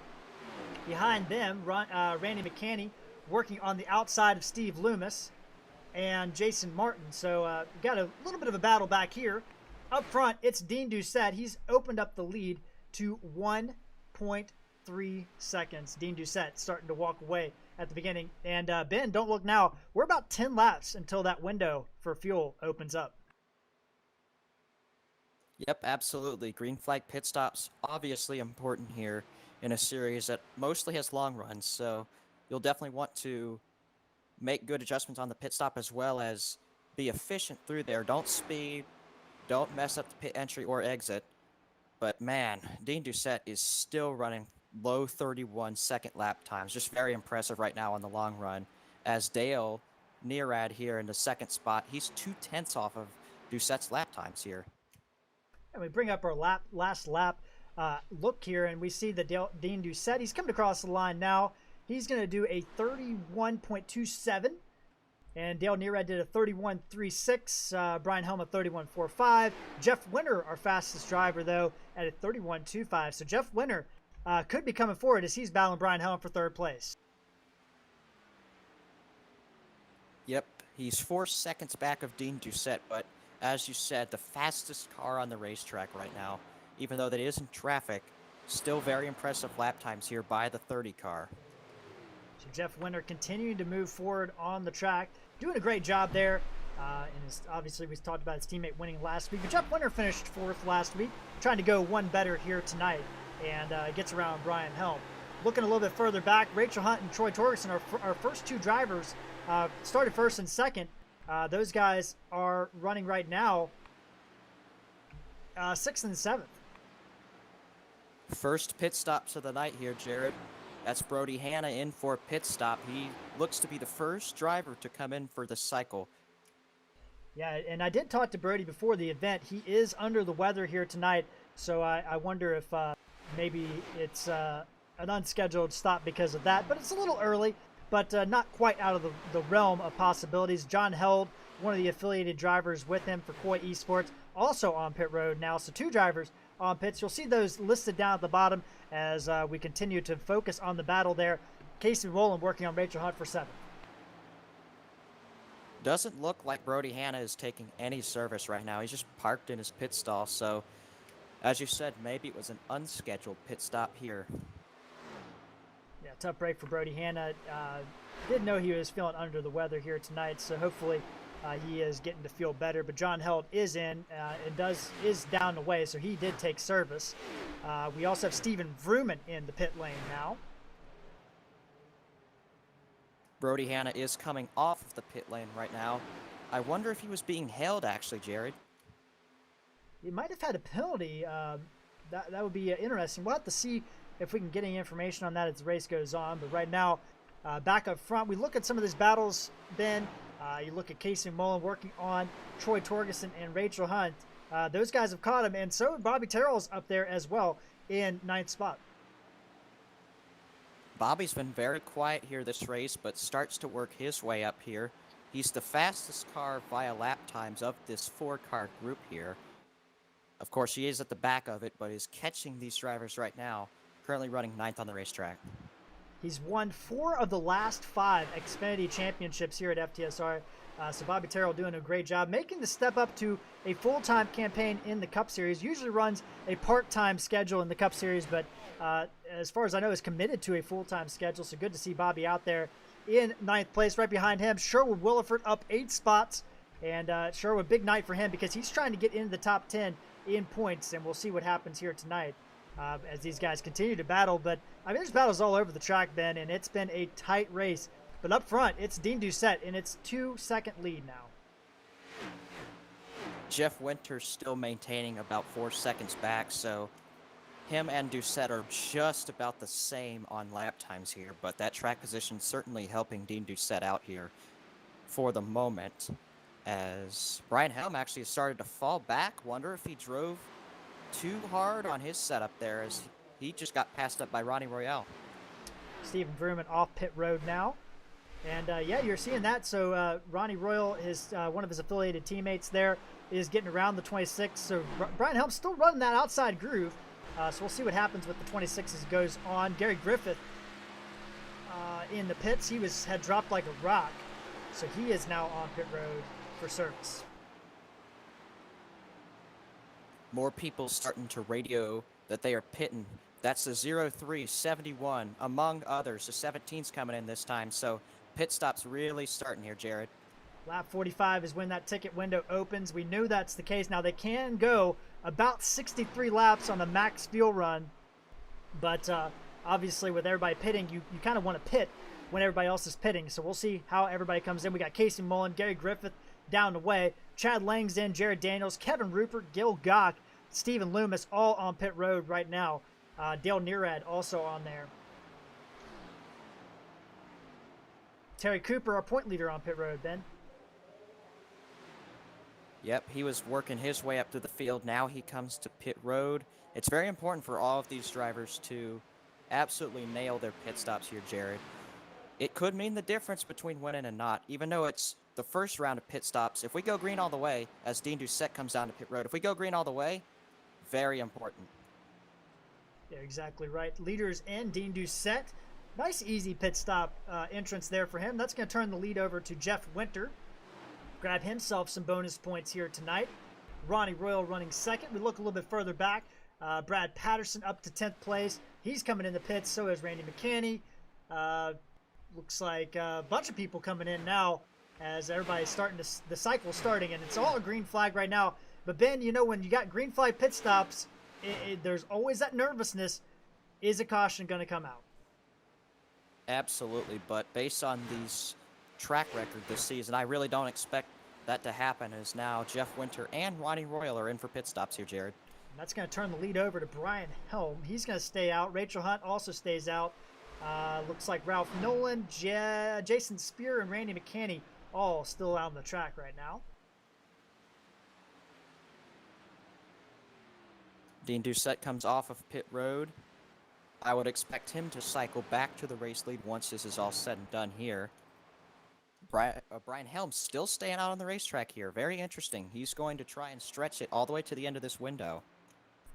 Behind them, Randy McCanney working on the outside of Steve Loomis and Jason Martin. So got a little bit of a battle back here. Up front, it's Dean Doucette. He's opened up the lead to 1.3 seconds. Dean Doucette starting to walk away at the beginning. And Ben, don't look now. We're about 10 laps until that window for fuel opens up. Yep, absolutely. Green flag pit stops, obviously important here in a series that mostly has long runs, so you'll definitely want to make good adjustments on the pit stop as well as be efficient through there. Don't speed, don't mess up the pit entry or exit. But man, Dean Doucette is still running low 31 second lap times. Just very impressive right now on the long run. As Dale Nearad here in the 2nd spot, he's 2/10 off of Doucette's lap times here. And we bring up our last lap look here, and we see the Dean Doucette. He's coming across the line now. He's going to do a 31.27, and Dale Nearad did a 31.36. Brian Helm a 31.45. Jeff Winter, our fastest driver, though, at a 31.25. So Jeff Winter could be coming forward as he's battling Brian Helm for 3rd place. Yep, he's 4 seconds back of Dean Doucette, but as you said, the fastest car on the racetrack right now, even though that is in traffic, still very impressive lap times here by the 30 car. So Jeff Winter continuing to move forward on the track, doing a great job there. And obviously we talked about his teammate winning last week, but Jeff Winter finished 4th last week, trying to go one better here tonight, and gets around Brian Helm. Looking a little bit further back, Rachel Hunt and Troy Torgerson, our first 2 drivers, started 1st and 2nd. Those guys are running right now 6th and 7th. First pit stops of the night here, Jared. That's Brody Hanna in for a pit stop. He looks to be the first driver to come in for the cycle. Yeah, and I did talk to Brody before the event. He is under the weather here tonight, so I wonder if maybe it's an unscheduled stop because of that. But it's a little early, but not quite out of the realm of possibilities. John Held, one of the affiliated drivers with him for Koi Esports, also on pit road now. So 2 drivers on pits. You'll see those listed down at the bottom as we continue to focus on the battle there. Casey Rowland working on Rachel Hunt for 7th. Doesn't look like Brody Hanna is taking any service right now. He's just parked in his pit stall. So, as you said, maybe it was an unscheduled pit stop here. Yeah, tough break for Brody Hanna. Didn't know he was feeling under the weather here tonight, so hopefully he is getting to feel better. But John Held is in and is down the way, so he did take service. We also have Steven Vrooman in the pit lane now. Brody Hanna is coming off of the pit lane right now. I wonder if he was being held, actually, Jared. He might have had a penalty. That would be interesting. We'll have to see if we can get any information on that as the race goes on. But right now, back up front, we look at some of these battles, Ben. You look at Casey Mullen working on Troy Torgerson and Rachel Hunt. Those guys have caught him, and so Bobby Terrell's up there as well in 9th spot. Bobby's been very quiet here this race, but starts to work his way up here. He's the fastest car via lap times of this 4-car group here. Of course, he is at the back of it, but is catching these drivers right now, currently running 9th on the racetrack. He's won 4 of the last 5 Xfinity championships here at FTSR. So Bobby Terrell doing a great job, making the step up to a full-time campaign in the Cup Series. Usually runs a part-time schedule in the Cup Series, but as far as I know, is committed to a full-time schedule. So good to see Bobby out there in 9th place. Right behind him, Sherwood Williford up 8 spots. And Sherwood, big night for him because he's trying to get into the top 10 in points. And we'll see what happens here tonight as these guys continue to battle. But, I mean, there's battles all over the track, Ben, and it's been a tight race. But up front, it's Dean Doucette in its 2-second lead now. Jeff Winter's still maintaining about 4 seconds back, so him and Doucette are just about the same on lap times here, but that track position certainly helping Dean Doucette out here for the moment. As Brian Helm actually started to fall back. Wonder if he drove too hard on his setup there as he just got passed up by Ronnie Royale. Steven Vrooman off pit road now. And yeah, you're seeing that. So Ronnie Royal, one of his affiliated teammates there, is getting around the 26. So Brian Helm's still running that outside groove. So we'll see what happens with the 26 as it goes on. Gary Griffith in the pits. He had dropped like a rock. So he is now on pit road for service. More people starting to radio that they are pitting. That's the 0371, among others. The 17's coming in this time. So pit stop's really starting here, Jared. Lap 45 is when that ticket window opens. We knew that's the case. Now, they can go about 63 laps on the max fuel run, but obviously with everybody pitting, you kind of want to pit when everybody else is pitting. So we'll see how everybody comes in. We got Casey Mullen, Gary Griffith down the way, Chad Lang's in, Jared Daniels, Kevin Rupert, Gil Gock, Stephen Loomis, all on pit road right now. Dale Nearad also on there. Terry Cooper, our point leader on pit road, Ben. Yep, he was working his way up to the field. Now he comes to pit road. It's very important for all of these drivers to absolutely nail their pit stops here, Jared. It could mean the difference between winning and not, even though it's the first round of pit stops. If we go green all the way, as Dean Doucette comes down to pit road, if we go green all the way, very important. Yeah, exactly right. Leaders in Dean Doucette. Nice, easy pit stop entrance there for him. That's going to turn the lead over to Jeff Winter. Grab himself some bonus points here tonight. Ronnie Royal running second. We look a little bit further back. Brad Patterson up to 10th place. He's coming in the pits. So is Randy McCanney. Looks like a bunch of people coming in now as everybody's starting to, the cycle's starting, and it's all a green flag right now. But Ben, you know, when you got green flag pit stops, there's always that nervousness. Is a caution going to come out? Absolutely, but based on these track record this season, I really don't expect that to happen, as now Jeff Winter and Ronnie Royal are in for pit stops here, Jared. That's going to turn the lead over to Brian Helm. He's going to stay out. Rachel Hunt also stays out. Looks like Ralph Nolan, Jason Spear, and Randy McCanny all still out on the track right now. Dean Doucette comes off of pit road. I would expect him to cycle back to the race lead once this is all said and done here. Brian Helm still staying out on the racetrack here. Very interesting. He's going to try and stretch it all the way to the end of this window.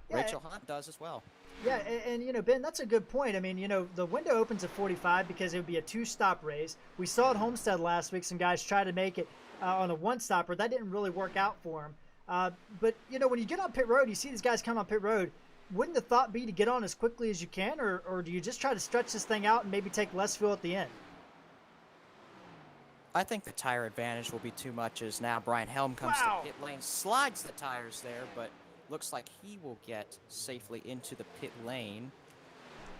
Yeah, Rachel Hunt does as well. Yeah, and you know, Ben, that's a good point. I mean, you know, the window opens at 45 because it would be a two-stop race. We saw at Homestead last week some guys try to make it on a one-stopper. That didn't really work out for them. But, you know, when you get on pit road, you see these guys come on pit road. Wouldn't the thought be to get on as quickly as you can, or do you just try to stretch this thing out and maybe take less fuel at the end? I think the tire advantage will be too much as now Brian Helm comes to pit lane, slides the tires there, but looks like he will get safely into the pit lane.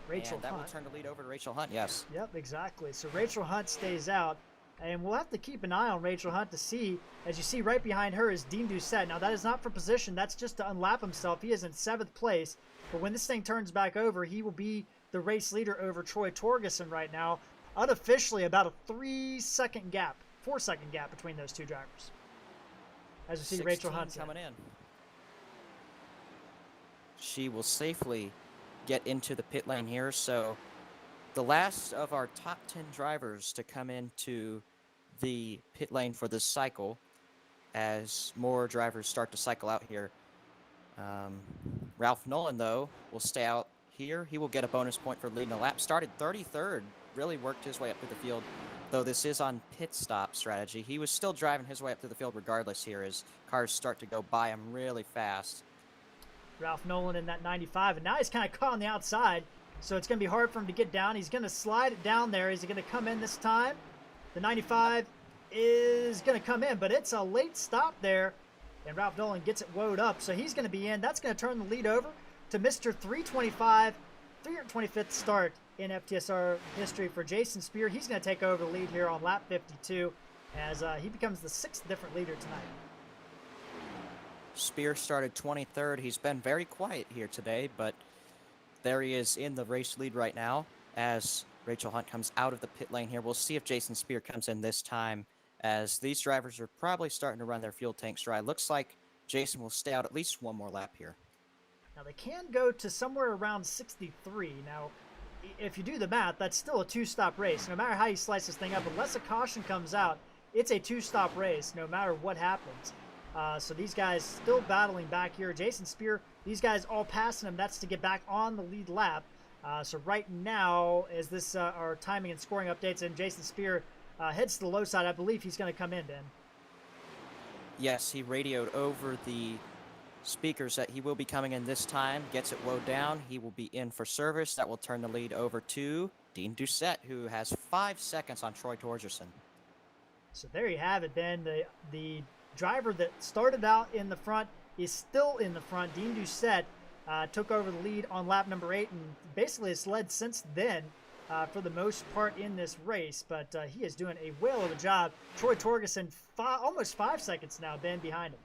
Rachel and that Hunt. will turn the lead over to Rachel Hunt, yes. Yep, exactly. So Rachel Hunt stays out, and we'll have to keep an eye on Rachel Hunt to see. As you see right behind her is Dean Doucette. Now, that is not for position. That's just to unlap himself. He is in 7th place, but when this thing turns back over, he will be the race leader over Troy Torgerson right now. Unofficially, about a 4-second gap between those two drivers. As you see, Rachel Hunt coming in. She will safely get into the pit lane here. So the last of our top 10 drivers to come into the pit lane for this cycle as more drivers start to cycle out here. Ralph Nolan, though, will stay out here. He will get a bonus point for leading a lap. Started 33rd, really worked his way up to the field. Though this is on pit stop strategy, he was still driving his way up to the field regardless here as cars start to go by him really fast. Ralph Nolan in that 95, and now he's kind of caught on the outside, so it's going to be hard for him to get down. He's going to slide it down there. Is he going to come in this time? The 95 is going to come in, but it's a late stop there, and Ralph Nolan gets it woed up, so he's going to be in. That's going to turn the lead over to Mr. 325th start in FTSR history for Jason Spear. He's going to take over the lead here on lap 52 as he becomes the 6th different leader tonight. Spear started 23rd. He's been very quiet here today, but there he is in the race lead right now as Rachel Hunt comes out of the pit lane here. We'll see if Jason Spear comes in this time as these drivers are probably starting to run their fuel tanks dry. Looks like Jason will stay out at least one more lap here. Now they can go to somewhere around 63. Now, if you do the math, that's still a two-stop race. No matter how you slice this thing up, unless a caution comes out, it's a two-stop race no matter what happens. So these guys still battling back here. Jason Spear, these guys all passing him. That's to get back on the lead lap. So right now, as this our timing and scoring updates, and Jason Spear heads to the low side, I believe he's going to come in, Ben. Yes, he radioed over the speakers that he will be coming in this time. Gets it woed down. He will be in for service. That will turn the lead over to Dean Doucette, who has 5 seconds on Troy Torgerson. So there you have it, Ben. The driver that started out in the front is still in the front. Dean Doucette took over the lead on lap number 8 and basically has led since then for the most part in this race. But he is doing a whale of a job. Troy Torgerson almost 5 seconds now, Ben, behind him.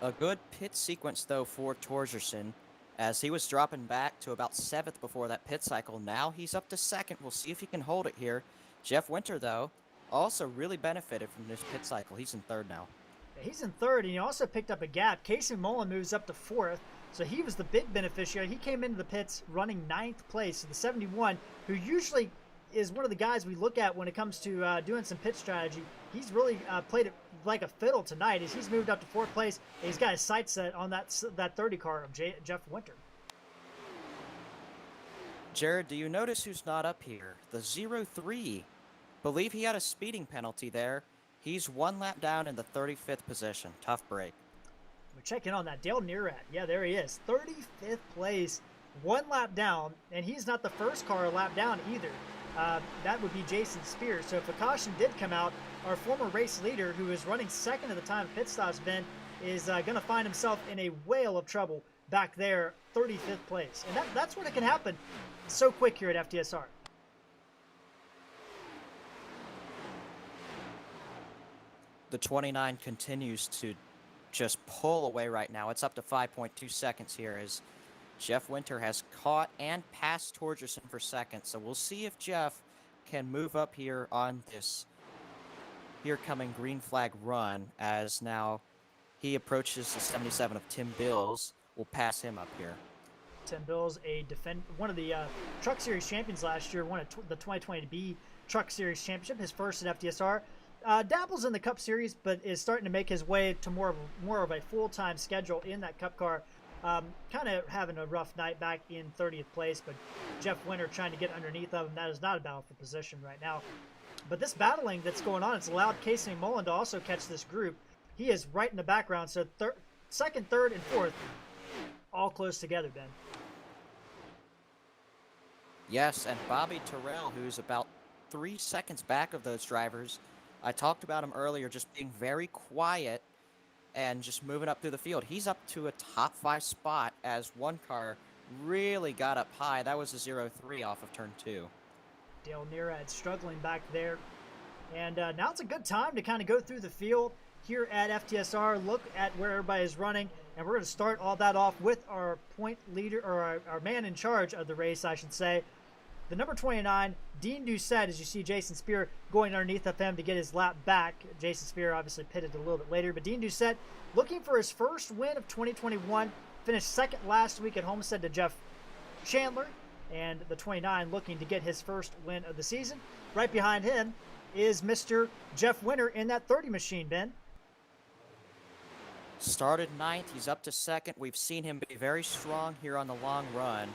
A good pit sequence, though, for Torgerson, as he was dropping back to about 7th before that pit cycle. Now he's up to 2nd. We'll see if he can hold it here. Jeff Winter, though, also really benefited from this pit cycle. He's in 3rd now. Yeah, he's in 3rd, and he also picked up a gap. Casey Mullen moves up to 4th, so he was the big beneficiary. He came into the pits running 9th place. So the 71, who usually is one of the guys we look at when it comes to doing some pit strategy, he's really played it like a fiddle tonight as he's moved up to 4th place. And he's got his sights set on that 30 car of Jeff Winter. Jared, do you notice who's not up here? The 03. Believe he had a speeding penalty there. He's 1 lap down in the 35th position. Tough break. We're checking on that. Dale Nearat. Yeah, there he is. 35th place, 1 lap down, and he's not the first car a lap down either. That would be Jason Spears. So if a caution did come out, our former race leader, who is running 2nd at the time pit stops, Ben, is going to find himself in a whale of trouble back there, 35th place. And that's when it can happen so quick here at FTSR. The 29 continues to just pull away right now. It's up to 5.2 seconds here as Jeff Winter has caught and passed Torgerson for second. So we'll see if Jeff can move up here on this here coming green flag run as now he approaches the 77 of Tim Bills. We'll pass him up here. Tim Bills, one of the Truck Series champions last year, won the 2020B Truck Series Championship, his first at FTSR. Dabbles in the Cup Series, but is starting to make his way to more of a full-time schedule in that Cup car. Kind of having a rough night back in 30th place, but Jeff Winter trying to get underneath of him. That is not a battle for position right now. But this battling that's going on, it's allowed Casey Mullen to also catch this group. He is right in the background, so second, third, and fourth, all close together, Ben. Yes, and Bobby Terrell, who's about 3 seconds back of those drivers. I talked about him earlier just being very quiet and just moving up through the field. He's up to a top 5 spot as one car really got up high. That was a 0-3 off of turn 2. Dale Nearad struggling back there. And now it's a good time to kind of go through the field here at FTSR, look at where everybody is running, and we're going to start all that off with our point leader, or our man in charge of the race, I should say. The number 29, Dean Doucette, as you see Jason Spear going underneath of him to get his lap back. Jason Spear obviously pitted a little bit later, but Dean Doucette looking for his first win of 2021. Finished second last week at Homestead to Jeff Chandler, and the 29 looking to get his first win of the season. Right behind him is Mr. Jeff Winter in that 30 machine, Ben. Started 9th, he's up to second. We've seen him be very strong here on the long run.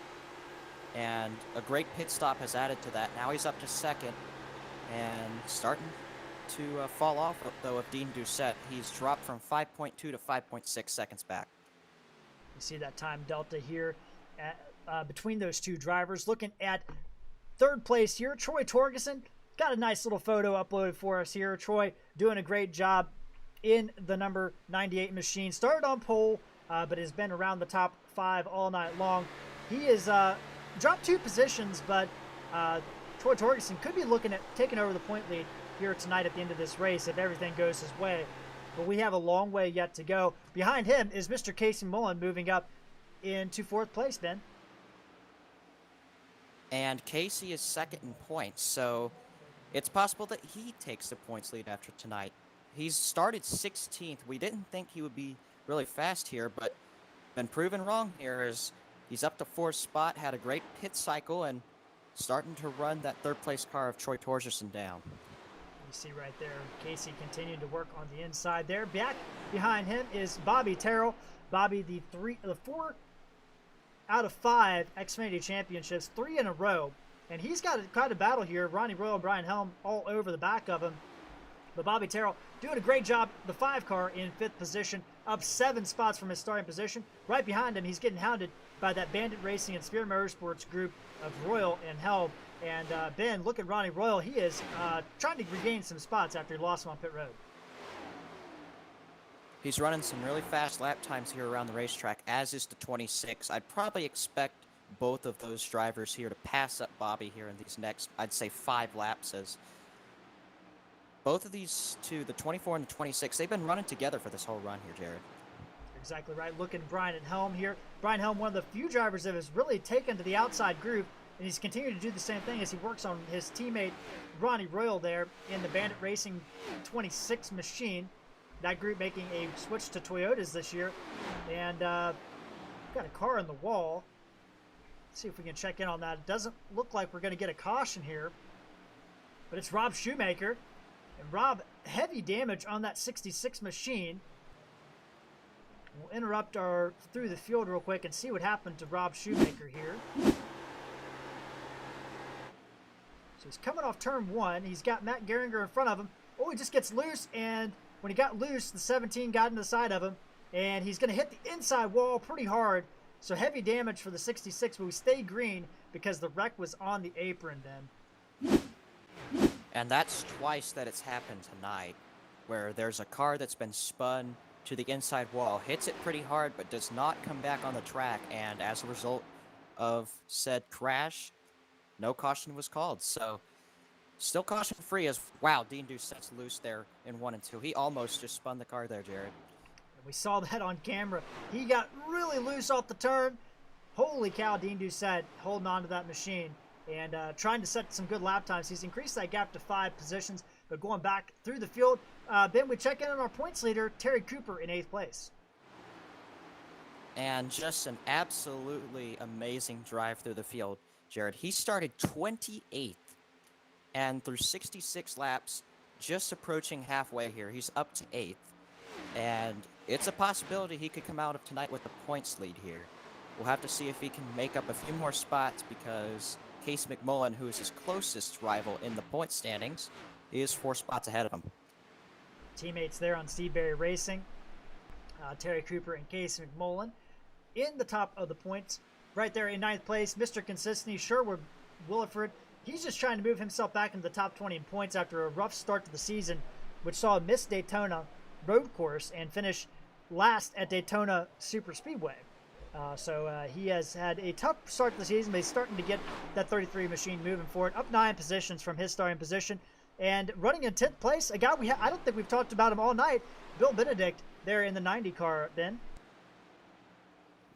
And a great pit stop has added to that. Now he's up to second and starting to fall off, though, of Dean Doucette. He's dropped from 5.2 to 5.6 seconds back. You see that time delta here between those two drivers. Looking at third place here, Troy Torgerson. Got a nice little photo uploaded for us here. Troy doing a great job in the number 98 machine. Started on pole, but has been around the top 5 all night long. He is dropped 2 positions, but Troy Torgerson could be looking at taking over the point lead here tonight at the end of this race if everything goes his way. But we have a long way yet to go. Behind him is Mr. Casey Mullen moving up into 4th place, Ben. And Casey is second in points, so it's possible that he takes the points lead after tonight. He's started 16th. We didn't think he would be really fast here, but been proven wrong here as he's up to 4th spot, had a great pit cycle, and starting to run that 3rd place car of Troy Torgerson down. You see right there, Casey continuing to work on the inside there. Back behind him is Bobby Terrell. Bobby, the 4 out of 5 Xfinity championships, 3 in a row. And he's got quite a battle here. Ronnie Royal and Brian Helm all over the back of him. But Bobby Terrell doing a great job. The 5 car in 5th position, up 7 spots from his starting position. Right behind him, he's getting hounded by that Bandit Racing and Spear Motorsports group of Royal and Helm. And Ben, look at Ronnie Royal. He is trying to regain some spots after he lost them on pit road. He's running some really fast lap times here around the racetrack, as is the 26. I'd probably expect both of those drivers here to pass up Bobby here in these next, I'd say, 5 laps, as both of these two, the 24 and the 26, they've been running together for this whole run here, Jared. Exactly right. Looking at Brian Helm here. Brian Helm, one of the few drivers that has really taken to the outside group, and he's continuing to do the same thing as he works on his teammate Ronnie Royal there in the Bandit Racing 26 machine. That group making a switch to Toyotas this year. And got a car on the wall. Let's see if we can check in on that. It doesn't look like we're going to get a caution here. But it's Rob Shoemaker. And Rob, heavy damage on that 66 machine. We'll interrupt our through the field real quick and see what happened to Rob Shoemaker here. So he's coming off turn 1. He's got Matt Geringer in front of him. Oh, he just gets loose, and when he got loose, the 17 got into the side of him, and he's going to hit the inside wall pretty hard. So heavy damage for the 66, but we stay green because the wreck was on the apron then. And that's twice that it's happened tonight, where there's a car that's been spun to the inside wall, hits it pretty hard, but does not come back on the track, and as a result of said crash, no caution was called. So still caution-free as, wow, Dean Doucette's loose there in 1 and 2. He almost just spun the car there, Jared. We saw that on camera. He got really loose off the turn. Holy cow, Dean Doucette holding on to that machine and trying to set some good lap times. He's increased that gap to 5 positions, but going back through the field. Ben, we check in on our points leader, Terry Cooper, in 8th place. And just an absolutely amazing drive through the field, Jared. He started 28th, and through 66 laps, just approaching halfway here, he's up to 8th. And it's a possibility he could come out of tonight with the points lead here. We'll have to see if he can make up a few more spots because Case McMullen, who is his closest rival in the point standings, is 4 spots ahead of him. Teammates there on Seaberry Racing, Terry Cooper and Case McMullen in the top of the points. Right there in 9th place, Mr. Consistency, Sherwood Williford. He's just trying to move himself back into the top 20 in points after a rough start to the season, which saw him miss Daytona road course and finish last at Daytona Super Speedway. So he has had a tough start to the season, but he's starting to get that 33 machine moving forward, up 9 positions from his starting position. And running in 10th place, a guy I don't think we've talked about him all night, Bill Benedict, there in the 90 car, Ben.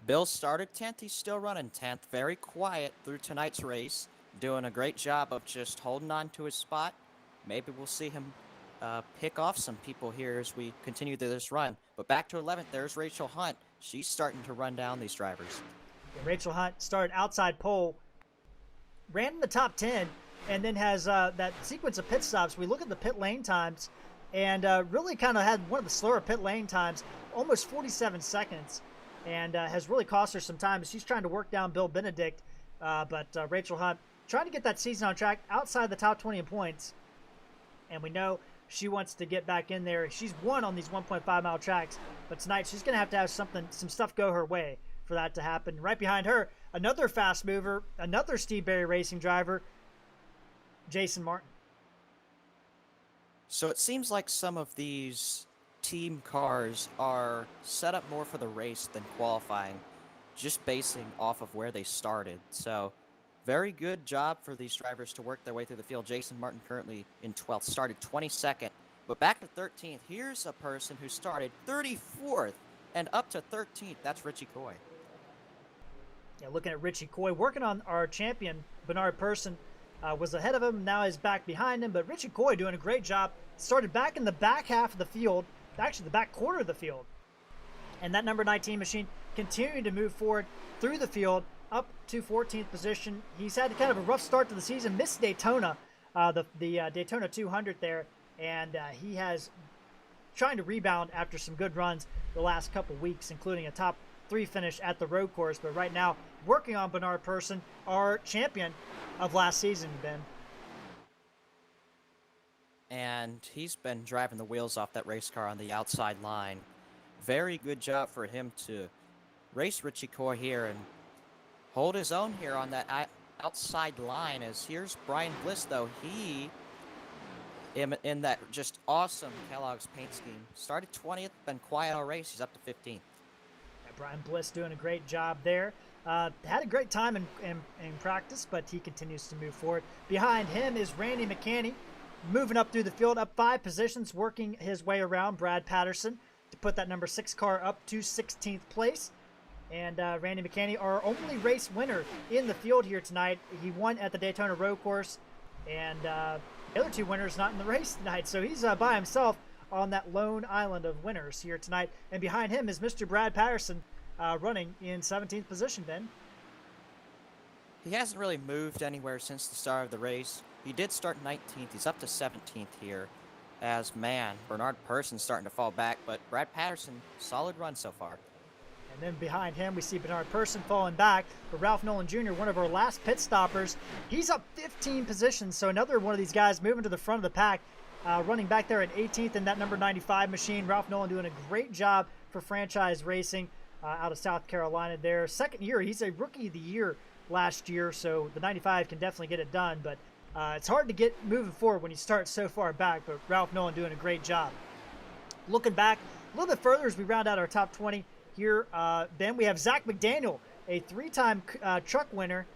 Bill started 10th. He's still running 10th. Very quiet through tonight's race. Doing a great job of just holding on to his spot. Maybe we'll see him pick off some people here as we continue through this run. But back to 11th, there's Rachel Hunt. She's starting to run down these drivers. Yeah, Rachel Hunt started outside pole, ran in the top 10, and then has that sequence of pit stops. We look at the pit lane times and really kind of had one of the slower pit lane times, almost 47 seconds, and has really cost her some time. She's trying to work down Bill Benedict, but Rachel Hunt trying to get that season on track outside the top 20 in points, and we know she wants to get back in there. She's won on these 1.5 mile tracks, but tonight she's going to have some stuff go her way for that to happen. Right behind her, another fast mover, another Steve Berry Racing driver, Jason Martin. So it seems like some of these team cars are set up more for the race than qualifying, just basing off of where they started. So very good job for these drivers to work their way through the field. Jason Martin currently in 12th, started 22nd, but back to 13th. Here's a person who started 34th and up to 13th. That's Richie Coy. Yeah, looking at Richie Coy, working on our champion, Bernard Person, was ahead of him, now is back behind him, but Richie Coy doing a great job. Started back in the back half of the field, actually the back quarter of the field, and that number 19 machine continuing to move forward through the field, up to 14th position. He's had kind of a rough start to the season, missed Daytona, the Daytona 200 there, and he has trying to rebound after some good runs the last couple weeks, including a top 3 finish at the road course. But right now, working on Bernard Person, our champion of last season, Ben. And he's been driving the wheels off that race car on the outside line. Very good job for him to race Richie Coy here and hold his own here on that outside line. As here's Brian Bliss, though. He, in that just awesome Kellogg's paint scheme, started 20th, been quiet all race. He's up to 15th. Yeah, Brian Bliss doing a great job there. Had a great time in practice, but he continues to move forward. Behind him is Randy McCanney, moving up through the field, up 5 positions, working his way around Brad Patterson to put that number 6 car up to 16th place. And Randy McCanney, our only race winner in the field here tonight. He won at the Daytona Road Course, and the other 2 winners not in the race tonight. So he's by himself on that lone island of winners here tonight. And behind him is Mr. Brad Patterson, running in 17th position, Ben. He hasn't really moved anywhere since the start of the race. He did start 19th. He's up to 17th here. As, man, Bernard Person's starting to fall back, but Brad Patterson, solid run so far. And then behind him, we see Bernard Person falling back. But Ralph Nolan Jr., one of our last pit stoppers, he's up 15 positions. So another one of these guys moving to the front of the pack, running back there at 18th in that number 95 machine. Ralph Nolan doing a great job for Franchise Racing out of South Carolina there. Second year, he's a Rookie of the Year last year, so the 95 can definitely get it done. But it's hard to get moving forward when you start so far back, but Ralph Nolan doing a great job. Looking back a little bit further as we round out our top 20 here, Ben, we have Zach McDaniel, a 3-time truck winner,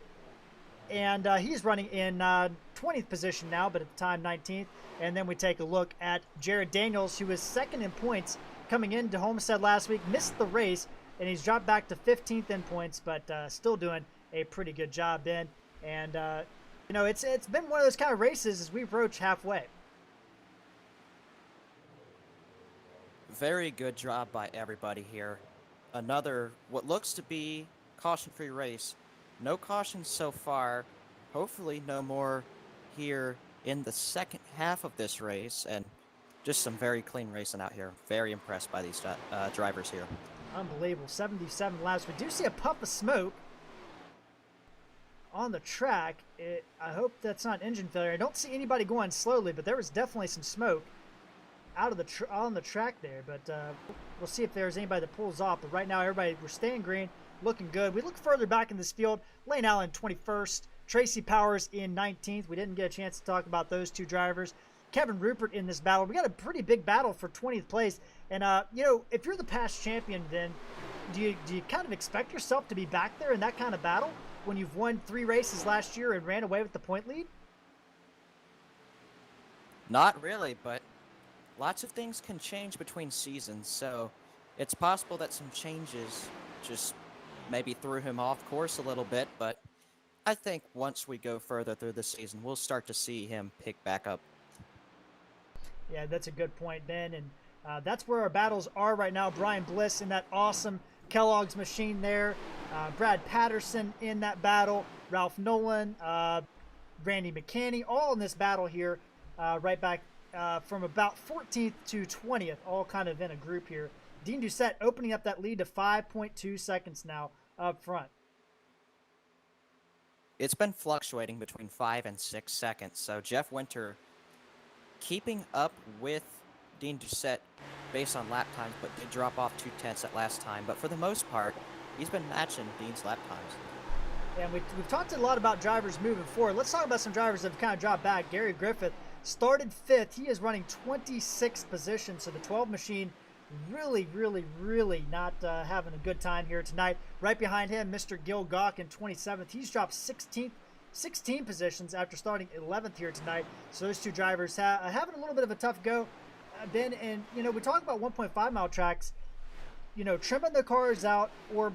and he's running in 20th position now, but at the time 19th. And then we take a look at Jared Daniels, who is second in points, coming into Homestead last week, missed the race, and he's dropped back to 15th in points, but still doing a pretty good job, Ben. And, you know, it's been one of those kind of races as we approach halfway. Very good job by everybody here. Another, what looks to be caution-free race. No cautions so far. Hopefully no more here in the second half of this race. And just some very clean racing out here. Very impressed by these drivers here. Unbelievable. 77 laps. We do see a puff of smoke on the track. I hope that's not engine failure. I don't see anybody going slowly, but there was definitely some smoke out of the on the track there. But we'll see if there's anybody that pulls off. But right now, everybody, we're staying green, looking good. We look further back in this field. Lane Allen 21st, Tracy Powers in 19th. We didn't get a chance to talk about those two drivers. Kevin Rupert in this battle. We got a pretty big battle for 20th place. And you know, if you're the past champion, then do you kind of expect yourself to be back there in that kind of battle when you've won 3 races last year and ran away with the point lead? Not really, but lots of things can change between seasons, so it's possible that some changes just maybe threw him off course a little bit, but I think once we go further through the season, we'll start to see him pick back up. Yeah, that's a good point, Ben. And that's where our battles are right now. Brian Bliss in that awesome Kellogg's machine there. Brad Patterson in that battle. Ralph Nolan, Randy McCanney, all in this battle here. Right back from about 14th to 20th, all kind of in a group here. Dean Doucette opening up that lead to 5.2 seconds now up front. It's been fluctuating between 5 and 6 seconds, so Jeff Winter keeping up with Dean Doucette based on lap times, but did drop off 2/10 at last time. But for the most part, he's been matching Dean's lap times. And we've talked a lot about drivers moving forward. Let's talk about some drivers that have kind of dropped back. Gary Griffith started 5th. He is running 26th position, so the 12 machine really not having a good time here tonight. Right behind him, Mr. Gil Gawk in 27th. He's dropped 16 positions after starting 11th here tonight. So those two drivers having a little bit of a tough go, Ben. And, you know, we talk about 1.5 mile tracks, you know, trimming the cars out or,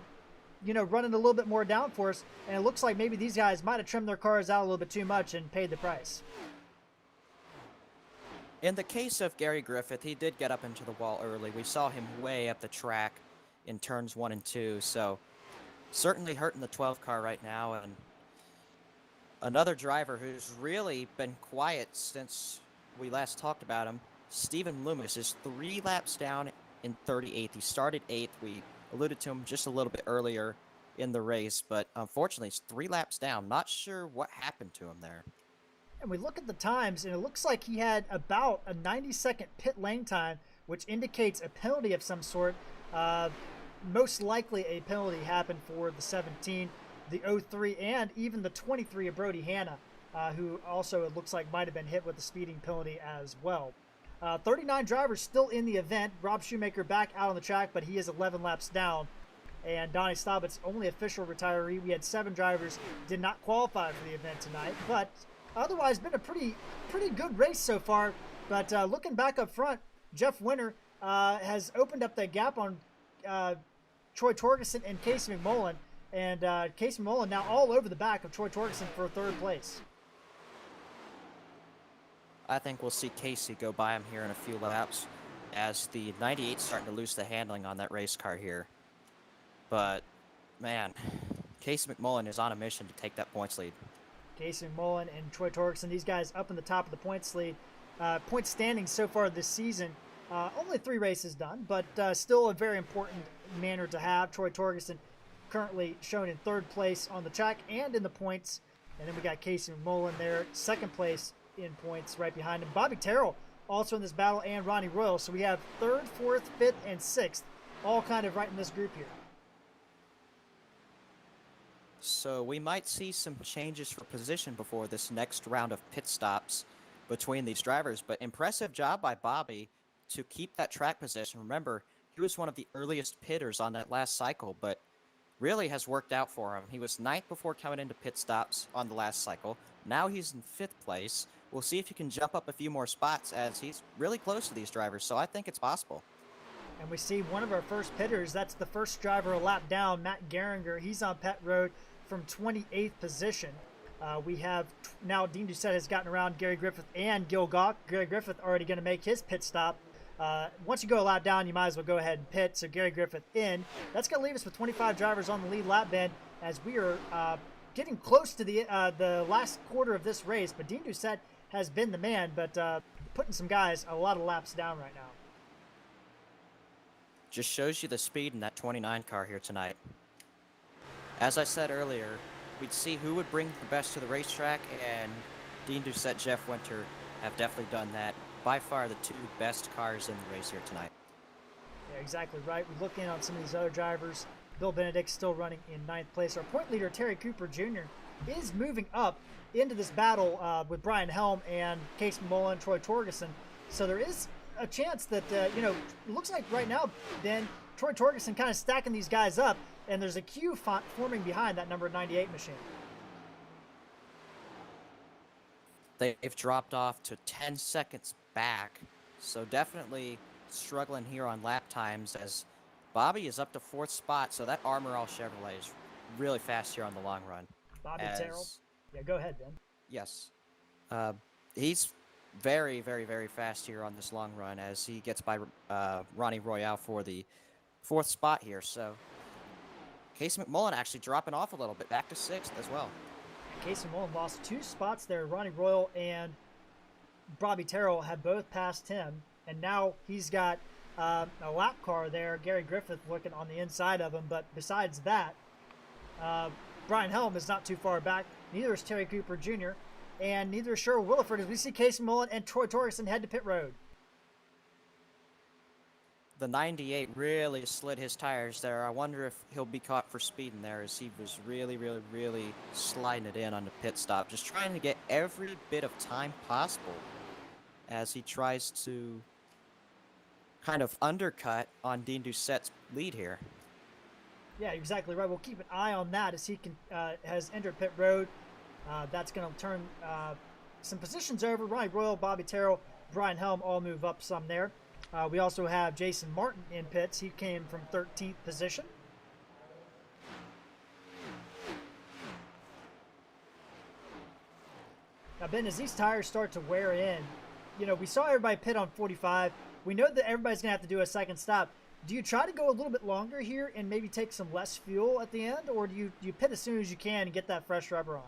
you know, running a little bit more downforce. And it looks like maybe these guys might have trimmed their cars out a little bit too much and paid the price. In the case of Gary Griffith, he did get up into the wall early. We saw him way up the track in turns 1 and 2, so certainly hurting the 12 car right now. And another driver who's really been quiet since we last talked about him, Stephen Loomis, is 3 laps down in 38th. He started 8th. We alluded to him just a little bit earlier in the race, but unfortunately he's 3 laps down. Not sure what happened to him there. And we look at the times, and it looks like he had about a 90-second pit lane time, which indicates a penalty of some sort. Most likely a penalty happened for the 17, the 03, and even the 23 of Brody Hanna, who also it looks like might have been hit with a speeding penalty as well. 39 drivers still in the event. Rob Shoemaker back out on the track, but he is 11 laps down. And Donnie Stobbett's only official retiree. We had 7 drivers did not qualify for the event tonight, but otherwise been a pretty good race so far. But looking back up front, Jeff Winter has opened up that gap on Troy Torgerson and Casey McMullen. And Casey McMullen now all over the back of Troy Torgerson for 3rd place. I think we'll see Casey go by him here in a few laps as the 98's starting to lose the handling on that race car here. But, man, Casey McMullen is on a mission to take that points lead. Casey McMullen and Troy Torgerson, these guys up in the top of the points lead. Point standings so far this season, only 3 races done, but still a very important manner to have. Troy Torgerson currently shown in 3rd place on the track and in the points. And then we got Casey McMullen there, 2nd place in points right behind him. Bobby Terrell also in this battle, and Ronnie Royal. So we have 3rd, 4th, 5th, and 6th all kind of right in this group here. So we might see some changes for position before this next round of pit stops between these drivers. But impressive job by Bobby to keep that track position. Remember, he was one of the earliest pitters on that last cycle, but really has worked out for him. He was 9th before coming into pit stops on the last cycle. Now he's in 5th place. We'll see if he can jump up a few more spots as he's really close to these drivers, so I think it's possible. And we see one of our first pitters. That's the first driver a lap down, Matt Geringer. He's on pit road from 28th position. We have now Dean Doucette has gotten around Gary Griffith and Gil Gawk. Gary Griffith already going to make his pit stop. Once you go a lap down, you might as well go ahead and pit. So Gary Griffith in. That's going to leave us with 25 drivers on the lead lap, Ben, as we are getting close to the last quarter of this race. But Dean Doucette has been the man, but putting some guys a lot of laps down right now. Just shows you the speed in that 29 car here tonight. As I said earlier, we'd see who would bring the best to the racetrack, and Dean Doucette, Jeff Winter have definitely done that. By far the two best cars in the race here tonight. Yeah, exactly right. We look in on some of these other drivers. Bill Benedict still running in 9th place. Our point leader, Terry Cooper Jr., is moving up into this battle with Brian Helm and Case Mullen, Troy Torgerson. So there is a chance that, it looks like right now, Ben, Troy Torgerson kind of stacking these guys up, and there's a queue forming behind that number 98 machine. They've dropped off to 10 seconds back, so definitely struggling here on lap times as Bobby is up to 4th spot, so that Armor All Chevrolet is really fast here on the long run. Bobby Terrell. Yeah, go ahead, Ben. Yes. He's very, very, very fast here on this long run as he gets by Ronnie Royale for the 4th spot here. So Casey McMullen actually dropping off a little bit, back to 6th as well. Casey McMullen lost 2 spots there. Ronnie Royal and Bobby Terrell have both passed him, and now he's got a lap car there. Gary Griffith looking on the inside of him, but besides that, Brian Helm is not too far back. Neither is Terry Cooper Jr., and neither is Sherwood Williford as we see Casey Mullen and Troy Torgerson head to pit road. The 98 really slid his tires there. I wonder if he'll be caught for speeding there as he was really, really, really sliding it in on the pit stop. Just trying to get every bit of time possible as he tries to kind of undercut on Dean Doucette's lead here. Yeah, exactly right. We'll keep an eye on that as he has entered pit road. That's going to turn some positions over. Ronnie Royal, Bobby Terrell, Brian Helm all move up some there. We also have Jason Martin in pits. He came from 13th position. Now, Ben, as these tires start to wear in, we saw everybody pit on 45. We know that everybody's going to have to do a second stop. Do you try to go a little bit longer here and maybe take some less fuel at the end, or do you pit as soon as you can and get that fresh rubber on?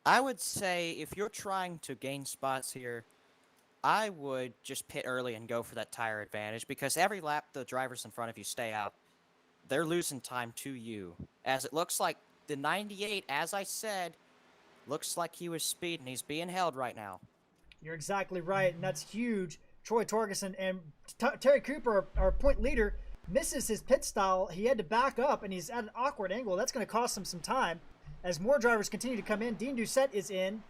I would say if you're trying to gain spots here, I would just pit early and go for that tire advantage, because every lap the drivers in front of you stay out, they're losing time to you. As it looks like the 98, as I said, looks like he was speeding. He's being held right now. You're exactly right, and that's huge. Troy Torgerson and Terry Cooper, our point leader, misses his pit style. He had to back up, and he's at an awkward angle. That's going to cost him some time. As more drivers continue to come in, Dean Doucette is in.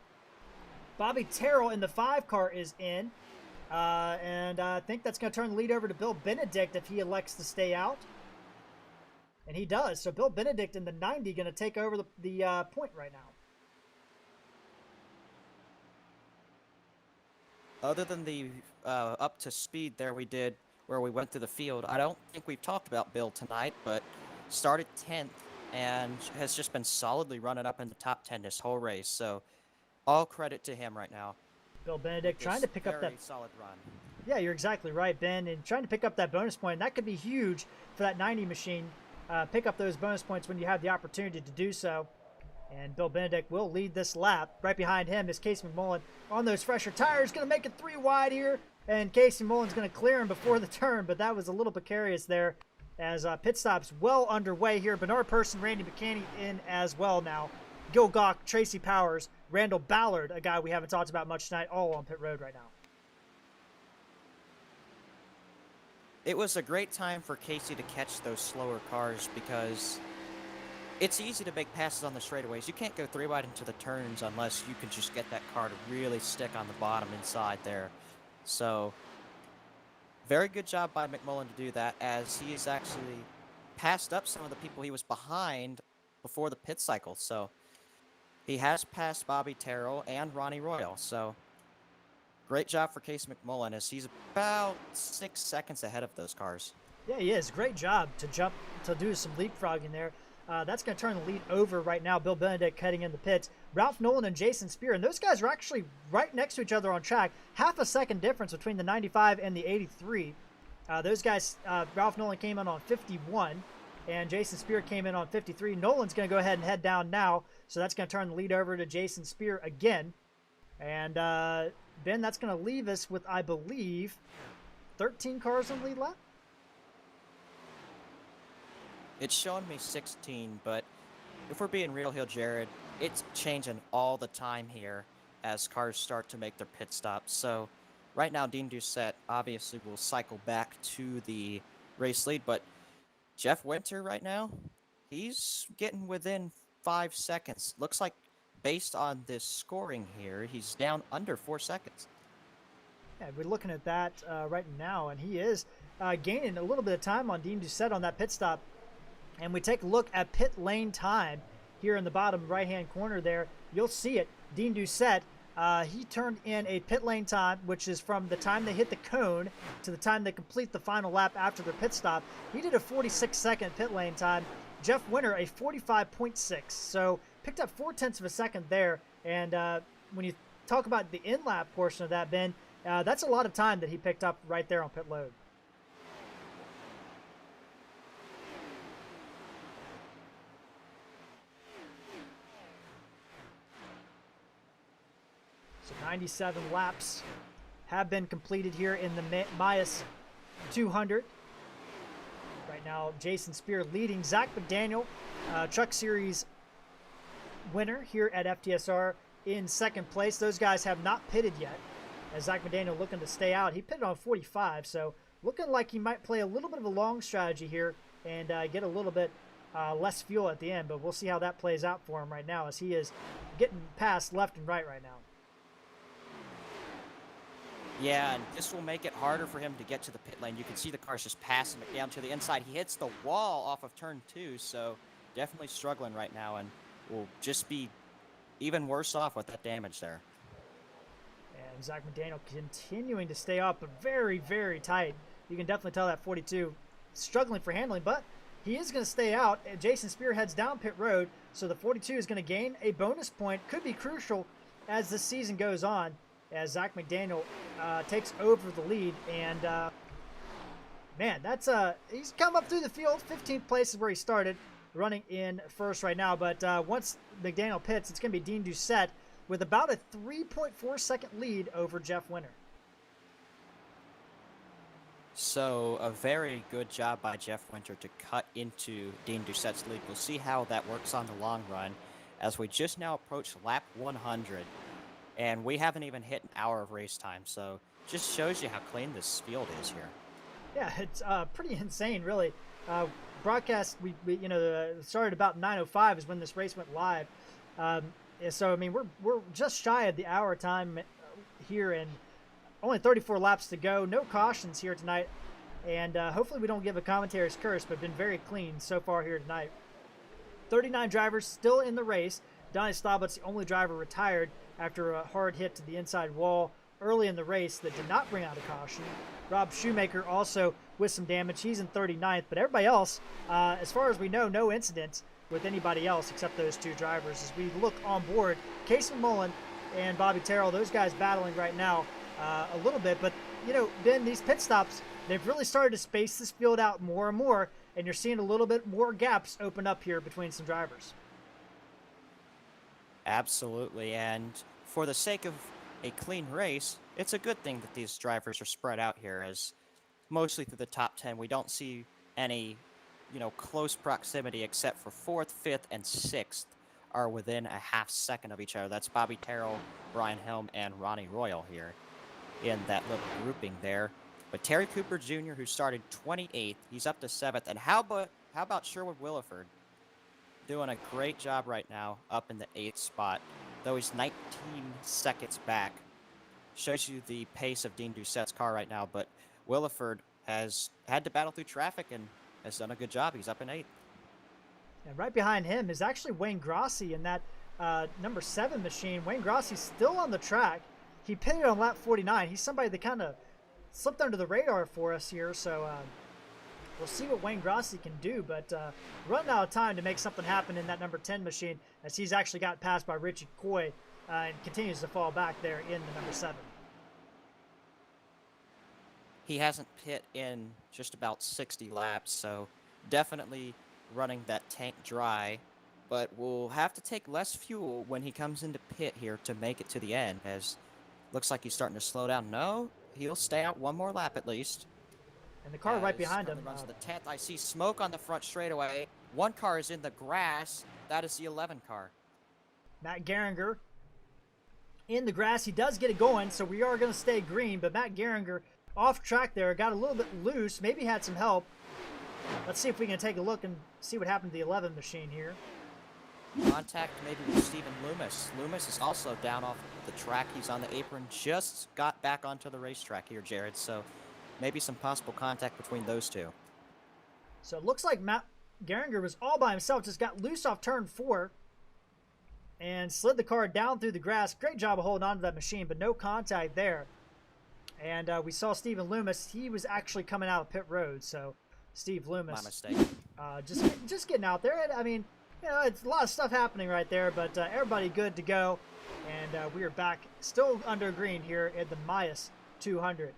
Bobby Terrell in the 5 car is in. And I think that's going to turn the lead over to Bill Benedict if he elects to stay out. And he does. So Bill Benedict in the 90 going to take over the point right now. Other than the up to speed there we did where we went through the field, I don't think we've talked about Bill tonight, but started 10th and has just been solidly running up in the top 10 this whole race. So all credit to him right now. Bill Benedict trying to pick up that solid run. Yeah, you're exactly right, Ben, and trying to pick up that bonus point. And that could be huge for that 90 machine. Pick up those bonus points when you have the opportunity to do so. And Bill Benedict will lead this lap. Right behind him is Casey McMullen on those fresher tires. Going to make it 3 wide here. And Casey McMullen's going to clear him before the turn. But that was a little precarious there as pit stops well underway here. Bernard Person, Randy McCanny in as well now. Gil Gawk, Tracy Powers, Randall Ballard, a guy we haven't talked about much tonight, all on pit road right now. It was a great time for Casey to catch those slower cars because it's easy to make passes on the straightaways. You can't go 3 wide into the turns unless you can just get that car to really stick on the bottom inside there. So, very good job by McMullen to do that, as he has actually passed up some of the people he was behind before the pit cycle. So, he has passed Bobby Terrell and Ronnie Royal. So, Great job for Case McMullen as he's about 6 seconds ahead of those cars. Yeah, he is. Great job to do some leapfrogging there. That's going to turn the lead over right now. Bill Benedict heading in the pits. Ralph Nolan and Jason Spear, and those guys are actually right next to each other on track. Half a second difference between the 95 and the 83. Those guys, Ralph Nolan came in on 51, and Jason Spear came in on 53. Nolan's going to go ahead and head down now, so that's going to turn the lead over to Jason Spear again. And Ben, that's going to leave us with, I believe, 13 cars on the lead lap. It's showing me 16, but if we're being real here, Jared, it's changing all the time here as cars start to make their pit stops. So right now, Dean Doucette obviously will cycle back to the race lead, but Jeff Winter right now, he's getting within 5 seconds. Looks like based on this scoring here, he's down under 4 seconds. Yeah, we're looking at that right now, and he is gaining a little bit of time on Dean Doucette on that pit stop. And we take a look at pit lane time here in the bottom right-hand corner there. You'll see it. Dean Doucette, he turned in a pit lane time, which is from the time they hit the cone to the time they complete the final lap after their pit stop. He did a 46-second pit lane time. Jeff Winter, a 45.6. So picked up 0.4 of a second there. And when you talk about the in-lap portion of that, Ben, that's a lot of time that he picked up right there on pit load. So 97 laps have been completed here in the MAIUS 200. Right now, Jason Spear leading. Zach McDaniel, Truck Series winner here at FTSR, in second place. Those guys have not pitted yet, as Zach McDaniel looking to stay out. He pitted on 45, so looking like he might play a little bit of a long strategy here and get a little bit less fuel at the end, but we'll see how that plays out for him right now, as he is getting passed left and right now. Yeah, and this will make it harder for him to get to the pit lane. You can see the cars just passing it down to the inside. He hits the wall off of turn 2, so definitely struggling right now and will just be even worse off with that damage there. And Zach McDaniel continuing to stay up, but very, very tight. You can definitely tell that 42 struggling for handling, but he is going to stay out. Jason Spear heads down pit road, so the 42 is going to gain a bonus point. Could be crucial as the season goes on, as Zach McDaniel takes over the lead. And man, that's he's come up through the field. 15th place is where he started, running in first right now. But once McDaniel pits, it's going to be Dean Doucette with about a 3.4 second lead over Jeff Winter. So a very good job by Jeff Winter to cut into Dean Doucette's lead. We'll see how that works on the long run as we just now approach lap 100. And we haven't even hit an hour of race time, so just shows you how clean this field is here. Yeah, it's pretty insane, really. Broadcast, we started about 9:05 is when this race went live. So I mean, we're just shy of the hour time here, and only 34 laps to go. No cautions here tonight, and hopefully we don't give a commentator's curse, but been very clean so far here tonight. 39 drivers still in the race. Donnie Staubach's the only driver retired after a hard hit to the inside wall early in the race that did not bring out a caution. Rob Shoemaker also with some damage. He's in 39th, but everybody else, as far as we know, no incidents with anybody else except those two drivers. As we look on board, Case McMullen and Bobby Terrell, those guys battling right now a little bit. But, Ben, these pit stops, they've really started to space this field out more and more, and you're seeing a little bit more gaps open up here between some drivers. Absolutely, and for the sake of a clean race, it's a good thing that these drivers are spread out here, as mostly through the top 10 we don't see any close proximity, except for 4th, 5th, and 6th are within a half second of each other. That's Bobby Terrell, Brian Helm, and Ronnie Royal here in that little grouping there. But Terry Cooper Jr., who started 28th, he's up to 7th. And how about Sherwood Williford? Doing a great job right now, up in the 8th spot, though he's 19 seconds back. Shows you the pace of Dean Doucette's car right now, but Williford has had to battle through traffic and has done a good job. He's up in 8th. And right behind him is actually Wayne Grossi in that number 7 machine. Wayne Grossi's still on the track. he pitted on lap 49. He's somebody that kind of slipped under the radar for us here, so we'll see what Wayne Grossi can do, but running out of time to make something happen in that number 10 machine, as he's actually got passed by Richie Coy and continues to fall back there in the number 7. He hasn't pit in just about 60 laps, so definitely running that tank dry, but we'll have to take less fuel when he comes into pit here to make it to the end, as looks like he's starting to slow down. No, he'll stay out one more lap at least. And the car right behind him. Runs to the 10th. I see smoke on the front straightaway. One car is in the grass. That is the 11 car. Matt Geringer in the grass. He does get it going, so we are going to stay green, but Matt Geringer off track there, got a little bit loose, maybe had some help. Let's see if we can take a look and see what happened to the 11 machine here. Contact maybe with Stephen Loomis. Loomis is also down off the track. He's on the apron. Just got back onto the racetrack here, Jared. So maybe some possible contact between those two. So it looks like Matt Geringer was all by himself, just got loose off turn 4 and slid the car down through the grass. Great job of holding on to that machine, but no contact there. And we saw Stephen Loomis. He was actually coming out of pit road, so Steve Loomis. My mistake. Just getting out there. I mean, you know, it's a lot of stuff happening right there, but everybody good to go. And we are back still under green here at the MAIUS 200.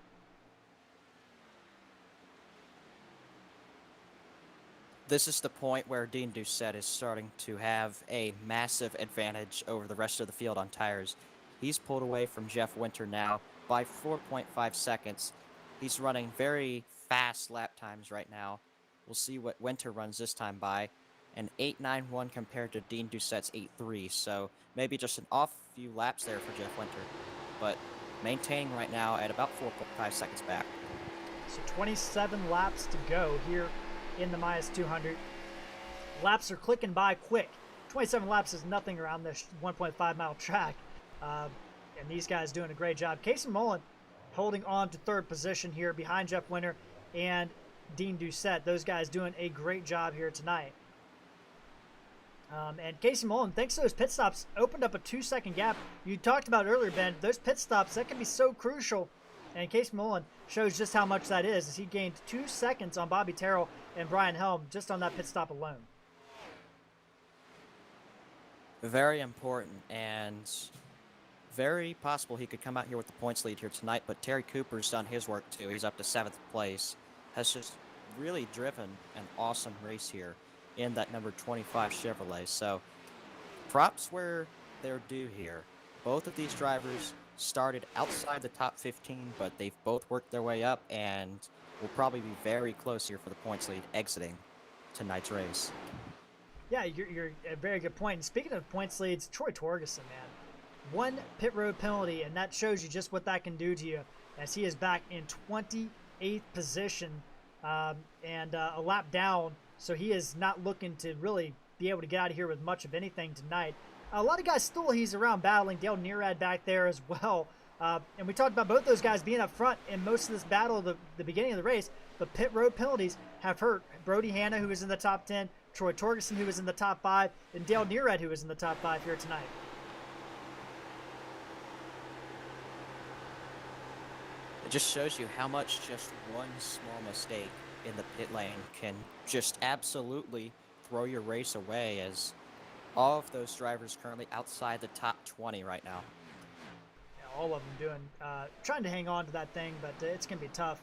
This is the point where Dean Doucette is starting to have a massive advantage over the rest of the field on tires. He's pulled away from Jeff Winter now by 4.5 seconds. He's running very fast lap times right now. We'll see what Winter runs this time by. An 8.91 compared to Dean Doucette's 8.3, so maybe just an off few laps there for Jeff Winter. But maintaining right now at about 4.5 seconds back. So 27 laps to go here in the MAIUS 200. Laps are clicking by quick. 27 laps is nothing around this 1.5 mile track. And these guys doing a great job. Casey Mullen holding on to 3rd position here behind Jeff Winter and Dean Doucette. Those guys doing a great job here tonight. And Casey Mullen, thanks to those pit stops, opened up a 2-second gap. You talked about earlier, Ben, those pit stops, that can be so crucial. And Casey Mullen shows just how much that is, as he gained 2 seconds on Bobby Terrell and Brian Helm just on that pit stop alone. Very important, and very possible he could come out here with the points lead here tonight, but Terry Cooper's done his work too. He's up to 7th place. Has just really driven an awesome race here in that number 25 Chevrolet. So props where they're due here. Both of these drivers started outside the top 15, but they've both worked their way up and will probably be very close here for the points lead exiting tonight's race. Yeah, you're a very good point. And speaking of points leads, Troy Torgerson, man. 1 pit road penalty, and that shows you just what that can do to you, as he is back in 28th position and a lap down, so he is not looking to really be able to get out of here with much of anything tonight. A lot of guys still he's around battling. Dale Nearad back there as well. And we talked about both those guys being up front in most of this battle at the beginning of the race. But pit road penalties have hurt Brody Hanna, who was in the top 10, Troy Torgerson, who was in the top 5, and Dale Nearad, who was in the top 5 here tonight. It just shows you how much just one small mistake in the pit lane can just absolutely throw your race away, as all of those drivers currently outside the top 20 right now. Yeah, all of them trying to hang on to that thing, but it's going to be tough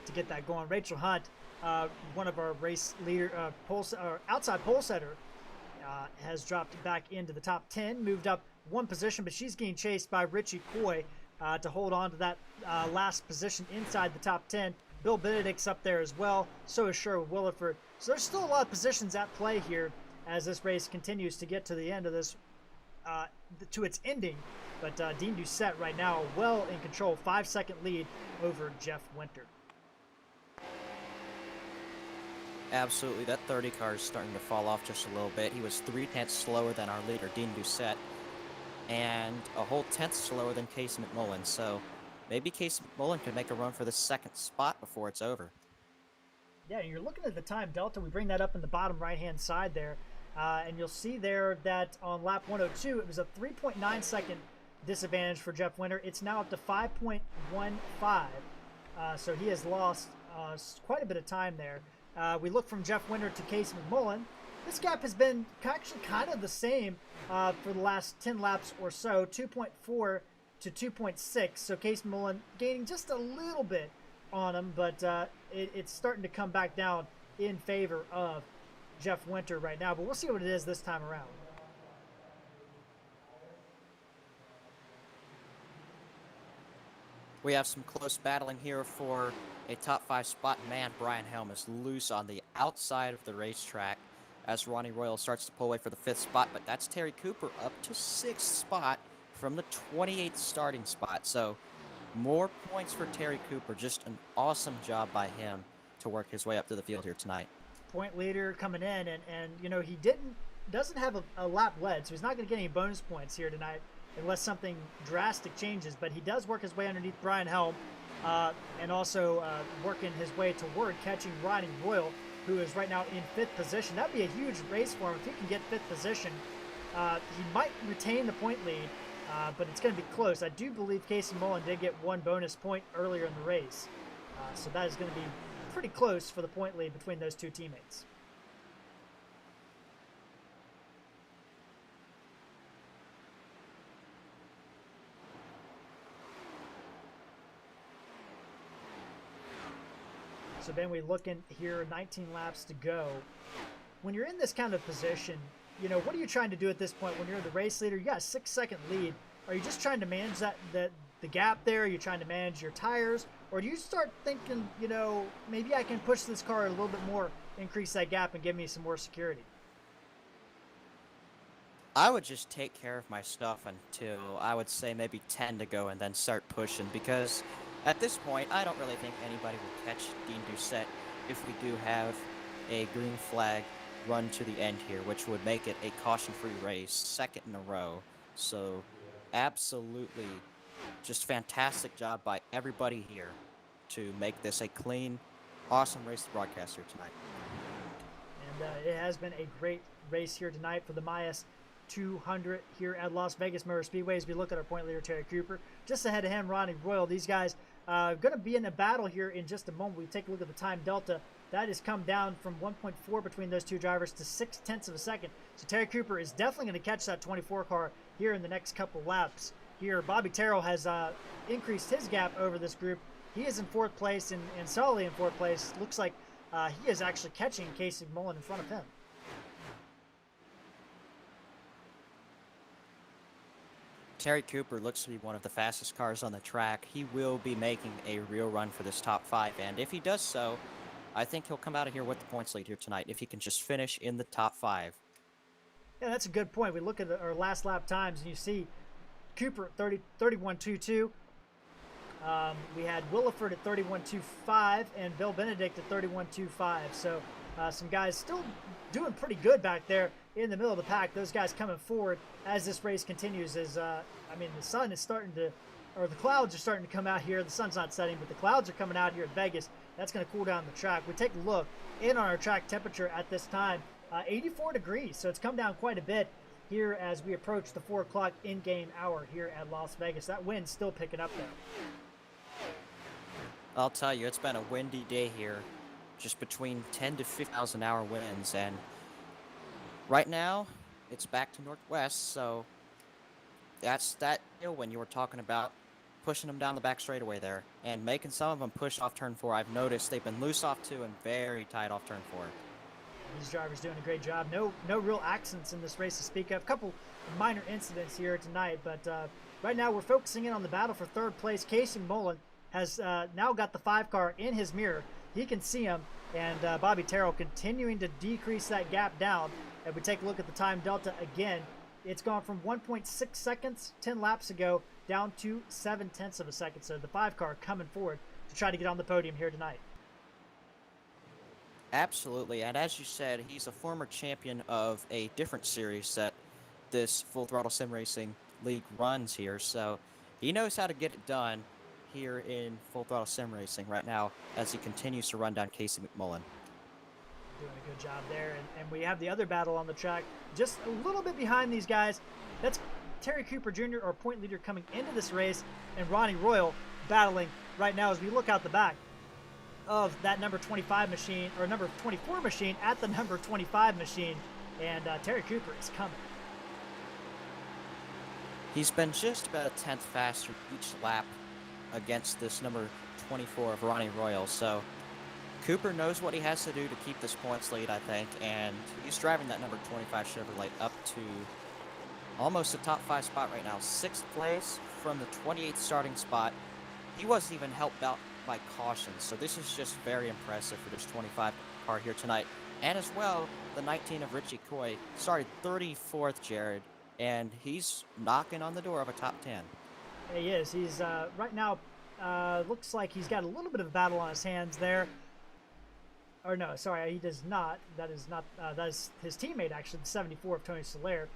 to get that going. Rachel Hunt, one of our race leader, outside pole setter, has dropped back into the top 10, moved up 1 position, but she's getting chased by Richie Coy to hold on to that last position inside the top 10. Bill Benedict's up there as well. So is Sherwood Williford. So there's still a lot of positions at play here as this race continues to get to the end of this, to its ending. But Dean Doucette right now well in control, 5-second lead over Jeff Winter. Absolutely, that 30 car is starting to fall off just a little bit. He was 3/10 slower than our leader, Dean Doucette, and a whole 10th slower than Casey McMullen. So maybe Casey McMullen could make a run for the 2nd spot before it's over. Yeah, you're looking at the time delta. We bring that up in the bottom right-hand side there. And you'll see there that on lap 102, it was a 3.9 second disadvantage for Jeff Winter. It's now up to 5.15. So he has lost quite a bit of time there. We look from Jeff Winter to Casey McMullen. This gap has been actually kind of the same for the last 10 laps or so, 2.4 to 2.6. So Casey McMullen gaining just a little bit on him, but it's starting to come back down in favor of Jeff Winter right now. But we'll see what it is this time around. We have some close battling here for a top 5 spot. Man, Brian Helm is loose on the outside of the racetrack as Ronnie Royal starts to pull away for the 5th spot, but that's Terry Cooper up to 6th spot from the 28th starting spot. So more points for Terry Cooper. Just an awesome job by him to work his way up to the field here tonight. Point leader coming in, and you know, he doesn't have a lap led, so he's not going to get any bonus points here tonight unless something drastic changes, but he does work his way underneath Brian Helm and also working his way toward catching Ronnie Royal, who is right now in 5th position. That'd be a huge race for him if he can get 5th position. He might retain the point lead, but it's going to be close. I do believe Casey Mullen did get 1 bonus point earlier in the race, so that is going to be pretty close for the point lead between those two teammates. So Ben, we look in here, 19 laps to go. When you're in this kind of position, you know, what are you trying to do at this point when you're the race leader? You got a 6-second lead. Are you just trying to manage the gap there? Are you trying to manage your tires? Or do you start thinking, you know, maybe I can push this car a little bit more, increase that gap, and give me some more security? I would just take care of my stuff until I would say maybe 10 to go and then start pushing, because at this point, I don't really think anybody will catch Dean Doucette if we do have a green flag run to the end here, which would make it a caution-free race, 2nd in a row. So, absolutely, just fantastic job by everybody here to make this a clean, awesome race to broadcast here tonight. And it has been a great race here tonight for the MAIUS 200 here at Las Vegas Motor Speedway. As we look at our point leader, Terry Cooper, just ahead of him, Ronnie Royal. These guys going to be in a battle here in just a moment. We take a look at the time delta. That has come down from 1.4 between those two drivers to 0.6 of a second. So Terry Cooper is definitely going to catch that 24 car here in the next couple laps. Here, Bobby Terrell has increased his gap over this group. He is in 4th place and solidly in 4th place. Looks like he is actually catching Casey Mullen in front of him. Terry Cooper looks to be one of the fastest cars on the track. He will be making a real run for this top 5, and if he does so, I think he'll come out of here with the points lead here tonight if he can just finish in the top 5. Yeah, that's a good point. We look at our last lap times, and you see Cooper at 31.22. We had Williford at 31.25 and Bill Benedict at 31.25. So some guys still doing pretty good back there in the middle of the pack. Those guys coming forward as this race continues is, I mean, the sun is starting to, or the clouds are starting to come out here. The sun's not setting, but the clouds are coming out here at Vegas. That's going to cool down the track. We take a look in on our track temperature at this time, 84 degrees. So it's come down quite a bit here as we approach the 4 o'clock in-game hour here at Las Vegas. That wind's still picking up though. I'll tell you, it's been a windy day here, just between 10 to 50,000 hour winds, and right now it's back to northwest, so that's that hill when you were talking about pushing them down the back straightaway there and making some of them push off turn 4. I've noticed they've been loose off 2 and very tight off turn 4. These drivers doing a great job. No real accidents in this race to speak of. A couple minor incidents here tonight, but right now we're focusing in on the battle for 3rd place. Casey Mullen has now got the 5 car in his mirror. He can see him, and Bobby Terrell continuing to decrease that gap down. If we take a look at the time delta again, it's gone from 1.6 seconds 10 laps ago down to 0.7 of a second. So the 5 car coming forward to try to get on the podium here tonight. Absolutely, and as you said, he's a former champion of a different series that this Full Throttle Sim Racing League runs here, so he knows how to get it done here in Full Throttle Sim Racing right now as he continues to run down Casey McMullen. Doing a good job there, and we have the other battle on the track just a little bit behind these guys. That's Terry Cooper Jr., our point leader coming into this race, and Ronnie Royal battling right now as we look out the back of that number 25 machine, or number 24 machine at the number 25 machine, and Terry Cooper is coming. He's been just about a tenth faster each lap against this number 24 of Ronnie Royal, so Cooper knows what he has to do to keep this points lead, I think, and he's driving that number 25 Chevrolet up to almost the top 5 spot right now. 6th place from the 28th starting spot. He wasn't even helped out by caution, so this is just very impressive for this 25 car here tonight. And as well, the 19 of Richie Coy started 34th, Jared, and he's knocking on the door of a top 10. He is. He's right now, looks like he's got a little bit of a battle on his hands there. Or no, sorry, he does not. That is not. That is his teammate, actually, the 74 of Tony Soler.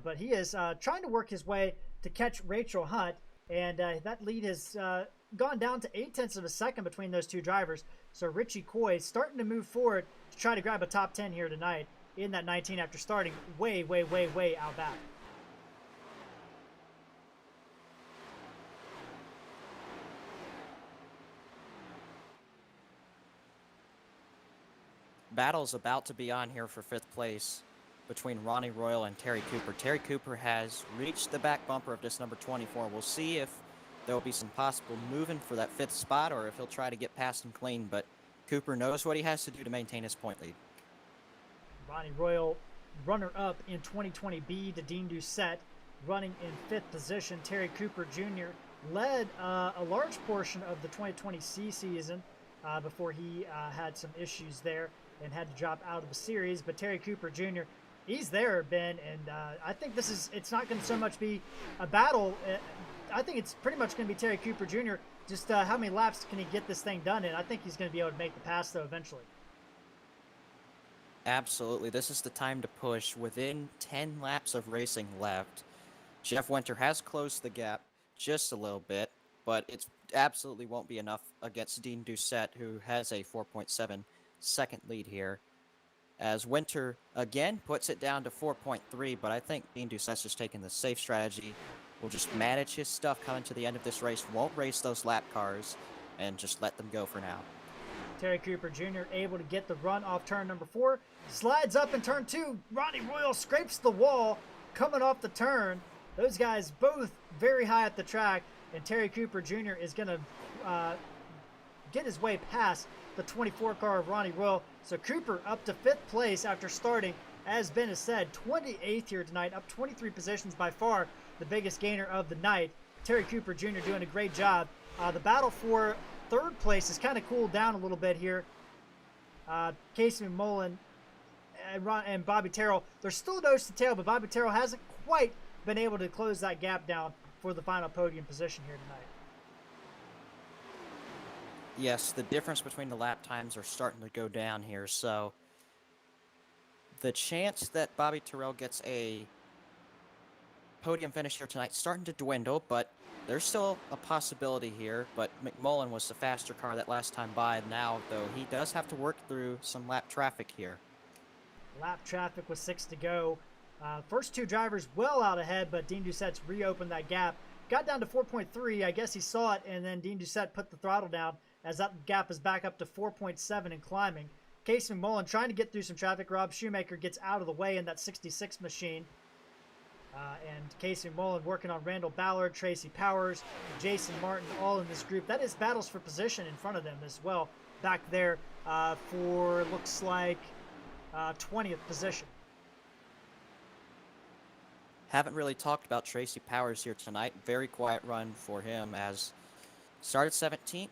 But he is trying to work his way to catch Rachel Hunt, and that lead has gone down to 0.8 of a second between those two drivers. So Richie Coy starting to move forward to try to grab a top 10 here tonight in that 19 after starting way out back. Battle's about to be on here for 5th place between Ronnie Royal and Terry Cooper. Terry Cooper has reached the back bumper of this number 24. We'll see if there will be some possible moving for that 5th spot or if he'll try to get past him clean, but Cooper knows what he has to do to maintain his point lead. Ronnie Royal, runner-up in 2020B to Dean Doucette, running in 5th position. Terry Cooper Jr. led a large portion of the 2020C season before he had some issues there and had to drop out of the series. But Terry Cooper Jr., he's there, Ben, and I think it's not going to so much be a battle. I think it's pretty much going to be Terry Cooper Jr. Just how many laps can he get this thing done in? I think he's going to be able to make the pass, though, eventually. Absolutely. This is the time to push. Within 10 laps of racing left, Jeff Winter has closed the gap just a little bit, but it absolutely won't be enough against Dean Doucette, who has a 4.7 second lead here. As Winter again puts it down to 4.3, but I think Dean Doucette's just taking the safe strategy. Will just manage his stuff coming to the end of this race, won't race those lap cars, and just let them go for now. Terry Cooper Jr. able to get the run off turn number 4, slides up in turn 2. Ronnie Royal scrapes the wall coming off the turn. Those guys both very high at the track, and Terry Cooper Jr. is going to get his way past the 24 car of Ronnie Royal. So Cooper up to 5th place after starting, as Ben has said, 28th here tonight, up 23 positions, by far the biggest gainer of the night. Terry Cooper Jr. doing a great job. The battle for 3rd place has kind of cooled down a little bit here. Casey McMullen and Bobby Terrell, they're still nose to tail, but Bobby Terrell hasn't quite been able to close that gap down for the final podium position here tonight. Yes, the difference between the lap times are starting to go down here, so the chance that Bobby Terrell gets a podium finish here tonight starting to dwindle, but there's still a possibility here. But McMullen was the faster car that last time by. Now, though, he does have to work through some lap traffic here. Lap traffic with 6 to go. First 2 drivers well out ahead, but Dean Doucette's reopened that gap. Got down to 4.3. I guess he saw it, and then Dean Doucette put the throttle down as that gap is back up to 4.7 and climbing. Casey McMullen trying to get through some traffic. Rob Shoemaker gets out of the way in that 66 machine. And Casey McMullen working on Randall Ballard, Tracy Powers, Jason Martin, all in this group. That is battles for position in front of them as well. Back there for, looks like, 20th position. Haven't really talked about Tracy Powers here tonight. Very quiet run for him, as started 17th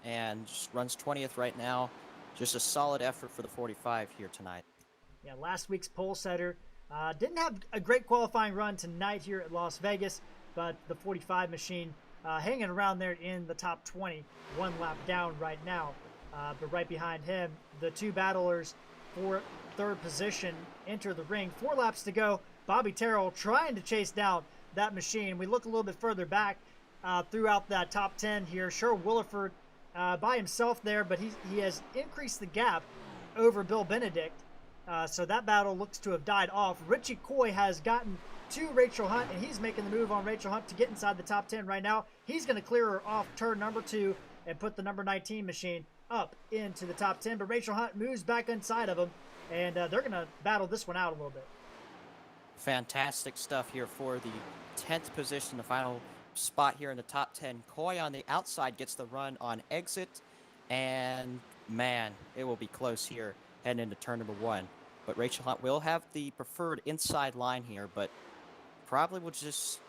and just runs 20th right now. Just a solid effort for the 45 here tonight. Yeah, last week's pole setter. Didn't have a great qualifying run tonight here at Las Vegas, but the 45 machine hanging around there in the top 20, 1 lap down right now. But right behind him, the 2 battlers for 3rd position enter the ring. 4 laps to go. Bobby Terrell trying to chase down that machine. We look a little bit further back throughout that top 10 here. Sherrill Williford by himself there, but he has increased the gap over Bill Benedict. So that battle looks to have died off. Richie Coy has gotten to Rachel Hunt, and he's making the move on Rachel Hunt to get inside the top 10 right now. He's going to clear her off turn number 2 and put the number 19 machine up into the top 10. But Rachel Hunt moves back inside of him, and they're going to battle this one out a little bit. Fantastic stuff here for the 10th position, the final spot here in the top 10. Coy on the outside gets the run on exit, and man, it will be close here heading into turn number 1. But Rachel Hunt will have the preferred inside line here, but probably will just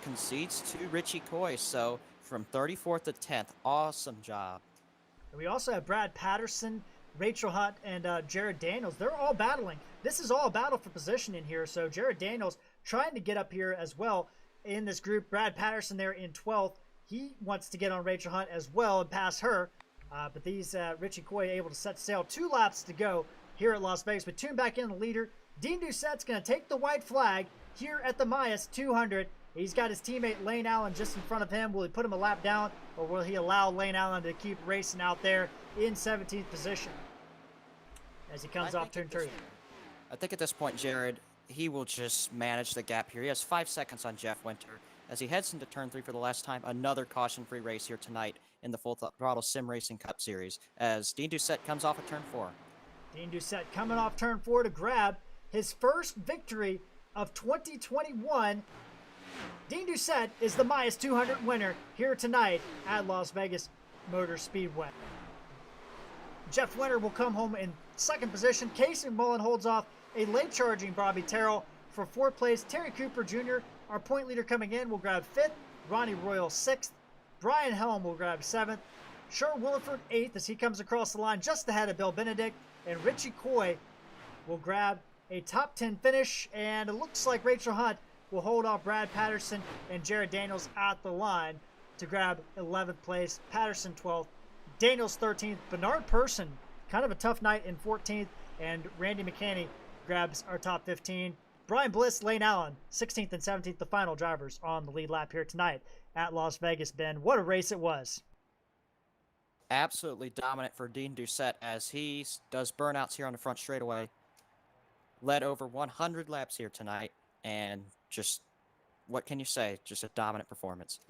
concedes to Richie Coy. So from 34th to 10th, awesome job. We also have Brad Patterson, Rachel Hunt, and Jared Daniels. They're all battling. This is all a battle for position in here. So Jared Daniels trying to get up here as well in this group. Brad Patterson there in 12th. He wants to get on Rachel Hunt as well and pass her. But these Richie Coy able to set sail. 2 laps to go here at Las Vegas. But tune back in the leader. Dean Doucette's going to take the white flag here at the MAIUS 200. He's got his teammate Lane Allen just in front of him. Will he put him a lap down, or will he allow Lane Allen to keep racing out there in 17th position as he comes off turn 3? I think at this point, Jared, he will just manage the gap here. He has 5 seconds on Jeff Winter. As he heads into turn 3 for the last time, another caution-free race here tonight in the Full Throttle Sim Racing Cup Series as Dean Doucette comes off of turn 4. Dean Doucette coming off turn 4 to grab his first victory of 2021. Dean Doucette is the MAIUS 200 winner here tonight at Las Vegas Motor Speedway. Jeff Winter will come home in 2nd position. Casey Mullen holds off a late charging Bobby Terrell for 4th place. Terry Cooper Jr., our point leader coming in, will grab 5th. Ronnie Royal 6th. Brian Helm will grab 7th. Sher Williford 8th as he comes across the line just ahead of Bill Benedict. And Richie Coy will grab a top 10 finish. And it looks like Rachel Hunt will hold off Brad Patterson and Jared Daniels at the line to grab 11th place. Patterson 12th. Daniels 13th. Bernard Person, kind of a tough night, in 14th. And Randy McCanney grabs our top 15. Brian Bliss, Lane Allen, 16th and 17th, the final drivers on the lead lap here tonight at Las Vegas. Ben, what a race it was. Absolutely dominant for Dean Doucette as he does burnouts here on the front straightaway. Led over 100 laps here tonight, and just, what can you say? Just a dominant performance.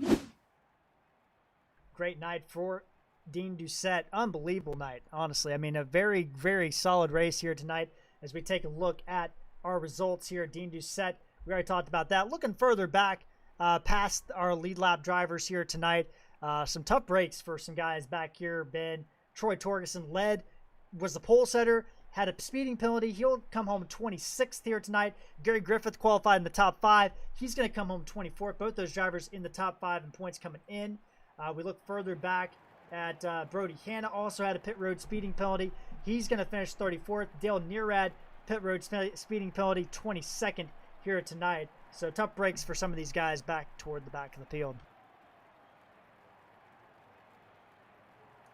Great night for Dean Doucette. Unbelievable night, honestly. I mean, a very, very solid race here tonight as we take a look at our results here. Dean Doucette, we already talked about that. Looking further back past our lead lap drivers here tonight, some tough breaks for some guys back here. Ben, Troy Torgerson was the pole setter, had a speeding penalty. He'll come home 26th here tonight. Gary Griffith qualified in the top 5. He's going to come home 24th. Both those drivers in the top 5 in points coming in. We look further back at Brody Hanna, also had a pit road speeding penalty. He's going to finish 34th. Dale Nearad, pit road speeding penalty, 22nd here tonight. So tough breaks for some of these guys back toward the back of the field.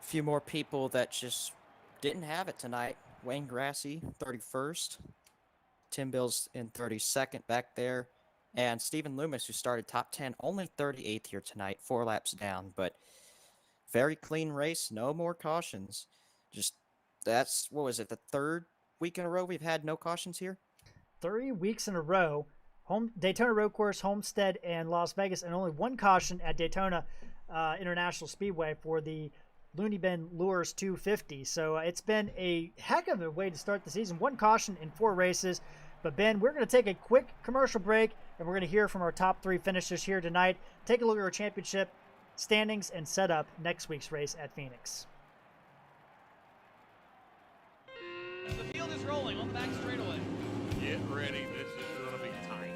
A few more people that just didn't have it tonight. Wayne Grassy, 31st. Tim Bills in 32nd back there. And Stephen Loomis, who started top 10, only 38th here tonight, 4 laps down. But very clean race, no more cautions. Just, that's, what was it, the 3rd week in a row we've had no cautions here? 3 weeks in a row. Daytona Road Course, Homestead, and Las Vegas, and only 1 caution at Daytona International Speedway for the Looney Bin Lures 250. So it's been a heck of a way to start the season. 1 caution in 4 races. But Ben, we're going to take a quick commercial break, and we're going to hear from our top 3 finishers here tonight. Take a look at our championship standings and set up next week's race at Phoenix. The field is rolling on the back straightaway. Get ready. This is going to be tight.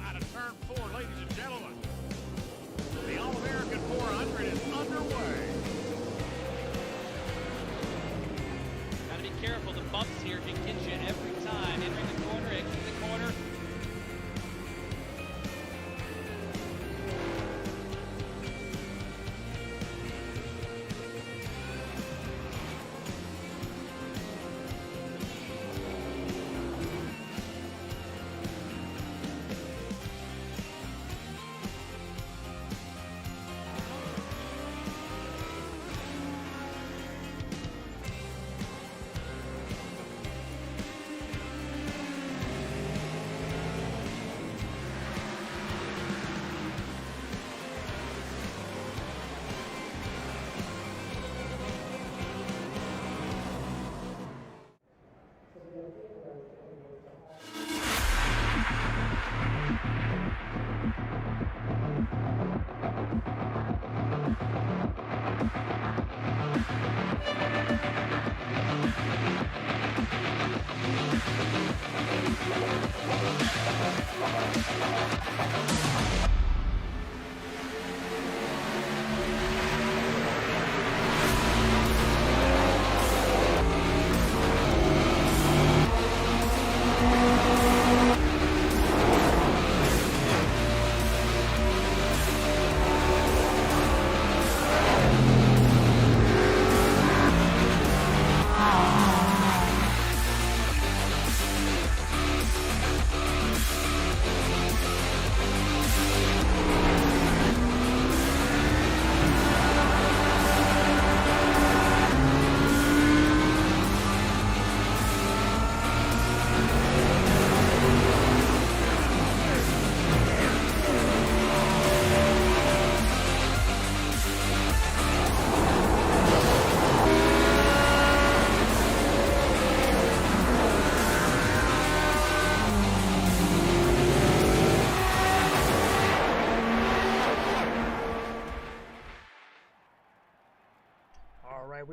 Out of turn 4, ladies and gentlemen. The All-American 400 is underway. Gotta be careful. The bumps here can get you every time. Entering the corner, exiting the corner.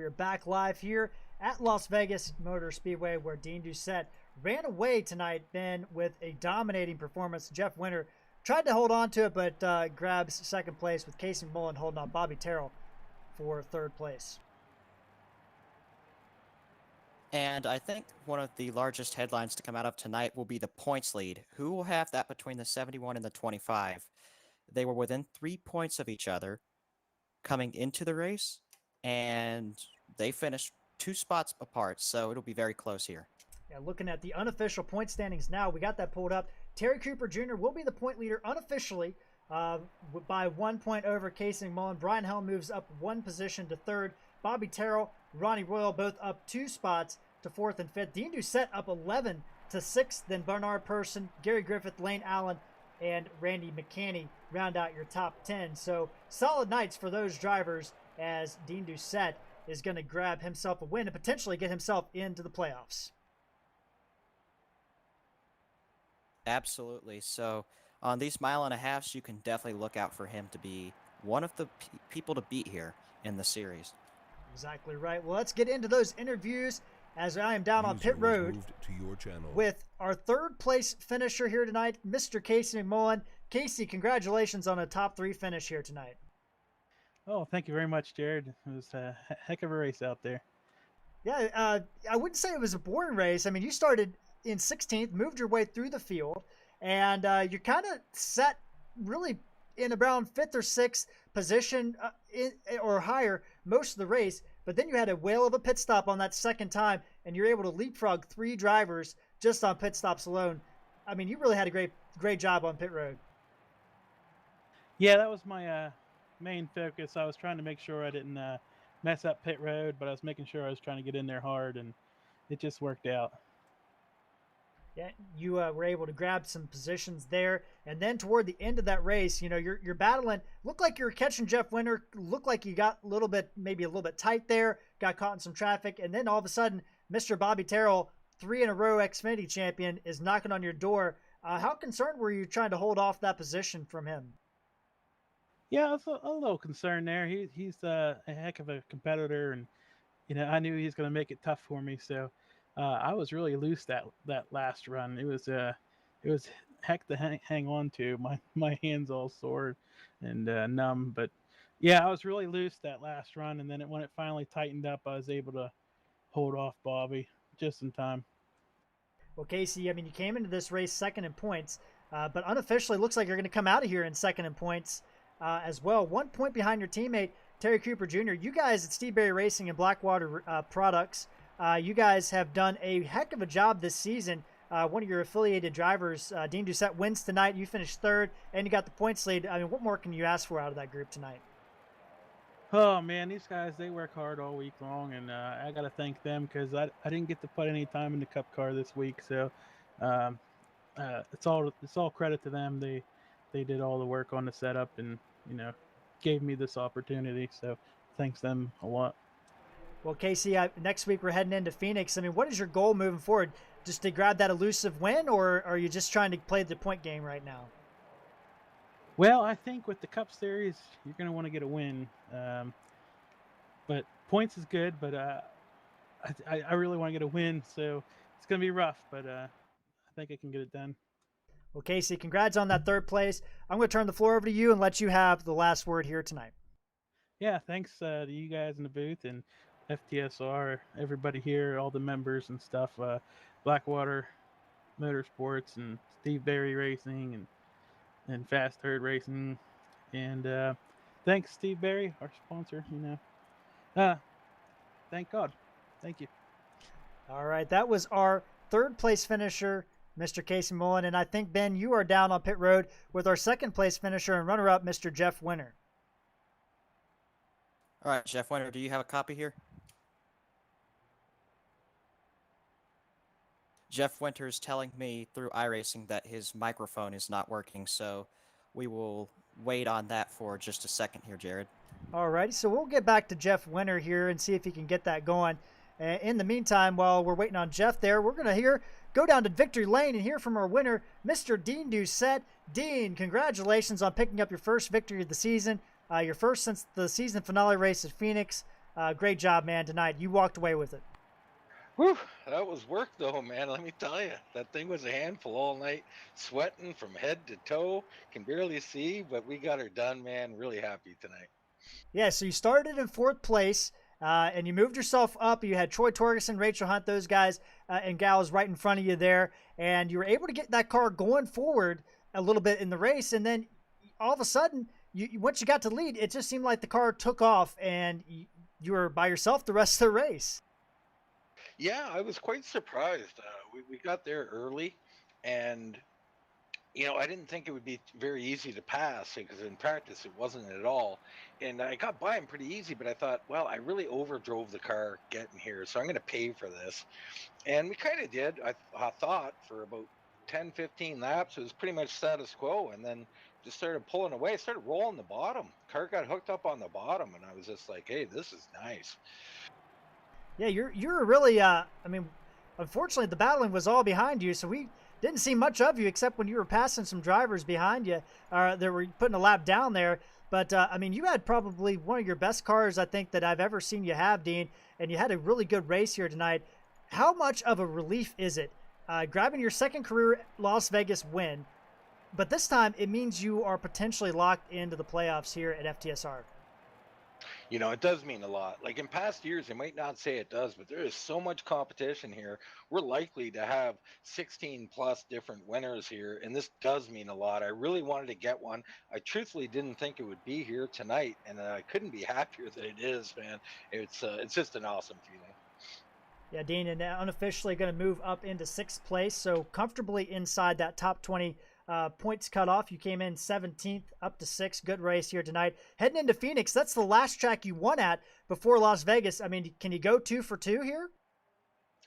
are back live here at Las Vegas Motor Speedway, where Dean Doucette ran away tonight, Ben, with a dominating performance. Jeff Winter tried to hold on to it, but grabs second place, with Casey Mullen holding on Bobby Terrell for third place. And I think one of the largest headlines to come out of tonight will be the points lead. Who will have that between the 71 and the 25? They were within 3 points of each other coming into the race, and they finished 2 spots apart, so it'll be very close here. Yeah, looking at the unofficial point standings now, we got that pulled up. Terry Cooper Jr. will be the point leader unofficially by 1 point over Casey Mullen. Brian Helm moves up 1 position to third. Bobby Terrell, Ronnie Royal both up 2 spots to fourth and fifth. Dean Doucette up 11 to sixth. Then Bernard Person, Gary Griffith, Lane Allen, and Randy McCanney round out your top 10. So solid nights for those drivers, as Dean Doucette is going to grab himself a win and potentially get himself into the playoffs. Absolutely. So on these mile and a halves, you can definitely look out for him to be one of the people to beat here in the series. Exactly right. Well, let's get into those interviews, as I am down on pit road with our third place finisher here tonight, Mr. Casey McMullen. Casey, congratulations on a top 3 finish here tonight. Oh, thank you very much, Jared. It was a heck of a race out there. Yeah, I wouldn't say it was a boring race. I mean, you started in 16th, moved your way through the field, and you're kind of set really in around 5th or 6th position or higher most of the race. But then you had a whale of a pit stop on that second time, and you're able to leapfrog 3 drivers just on pit stops alone. I mean, you really had a great job on pit road. Yeah, that was my main focus. I was trying to make sure I didn't mess up pit road, but I was making sure I was trying to get in there hard, and it just worked out. Yeah, you were able to grab some positions there, and then toward the end of that race, you know, you're battling. Looked like you were catching Jeff Winter. Looked like you got maybe a little bit tight there. Got caught in some traffic, and then all of a sudden, Mr. Bobby Terrell, 3 in a row Xfinity champion, is knocking on your door. How concerned were you trying to hold off that position from him? Yeah, I was a little concerned there. He's a heck of a competitor, and you know, I knew he was going to make it tough for me. So I was really loose that last run. It was heck to hang on to. My hands all sore and numb. But yeah, I was really loose that last run, and then when it finally tightened up, I was able to hold off Bobby just in time. Well, Casey, I mean, you came into this race second in points, but unofficially looks like you're going to come out of here in second in points as well. 1 point behind your teammate, Terry Cooper Jr. You guys at Steve Berry Racing and Blackwater Products, you guys have done a heck of a job this season. One of your affiliated drivers, Dean Doucette, wins tonight. You finished third, and you got the points lead. I mean, what more can you ask for out of that group tonight? Oh, man, these guys, they work hard all week long, and I got to thank them because I didn't get to put any time in the Cup car this week. So it's all credit to them. They did all the work on the setup and, you know, gave me this opportunity. So thanks them a lot. Well, Casey, next week we're heading into Phoenix. I mean, what is your goal moving forward? Just to grab that elusive win, or are you just trying to play the point game right now? Well, I think with the Cup Series, you're going to want to get a win. But points is good, but I really want to get a win, so it's going to be rough, but I think I can get it done. Well, Casey, congrats on that third place. I'm going to turn the floor over to you and let you have the last word here tonight. Yeah, thanks to you guys in the booth and FTSR, everybody here, all the members and stuff, Blackwater Motorsports and Steve Berry Racing and Fast Herd Racing. And thanks, Steve Berry, our sponsor, you know. Thank God. Thank you. All right, that was our third place finisher, Mr. Casey Mullen. And I think, Ben, you are down on pit road with our second place finisher and runner-up, Mr. Jeff Winter. All right, Jeff Winter, do you have a copy here? Jeff Winter is telling me through iRacing that his microphone is not working, so we will wait on that for just a second here, Jared. All righty, so we'll get back to Jeff Winter here and see if he can get that going. In the meantime, while we're waiting on Jeff there, we're going to go down to Victory Lane and hear from our winner, Mr. Dean Doucette. Dean, congratulations on picking up your first victory of the season, your first since the season finale race at Phoenix. Great job, man, tonight. You walked away with it. Whew, that was work though, man. Let me tell you, that thing was a handful all night, sweating from head to toe. Can barely see, but we got her done, man. Really happy tonight. Yeah, so you started in 4th place, and you moved yourself up. You had Troy Torgerson, Rachel Hunt, those guys and gals right in front of you there, and you were able to get that car going forward a little bit in the race, and then all of a sudden, once you got to lead, it just seemed like the car took off, and you were by yourself the rest of the race. Yeah, I was quite surprised. We got there early, and I didn't think it would be very easy to pass because in practice it wasn't at all. And I got by him pretty easy, but I thought, well, I really overdrove the car getting here, so I'm going to pay for this. And we kind of did. I thought for about 10, 15 laps, it was pretty much status quo. And then just started pulling away, started rolling the bottom. Car got hooked up on the bottom, and I was just like, hey, this is nice. Yeah, you're really, I mean, unfortunately, the battling was all behind you, so we didn't see much of you except when you were passing some drivers behind you that were putting a lap down there. But, I mean, you had probably one of your best cars, I think, that I've ever seen you have, Dean, and you had a really good race here tonight. How much of a relief is it grabbing your second career Las Vegas win, but this time it means you are potentially locked into the playoffs here at FTSR? It does mean a lot. Like in past years, they might not say it does, but there is so much competition here. We're likely to have 16 plus different winners here, and this does mean a lot. I really wanted to get one. I truthfully didn't think it would be here tonight, and I couldn't be happier that it is, man. It's just an awesome feeling. Yeah, Dean, and unofficially going to move up into 6th place, so comfortably inside that top 20 points cutoff. You came in 17th up to 6th. Good race here tonight. Heading into Phoenix, that's the last track you won at before Las Vegas. I mean, can you go 2 for 2 here?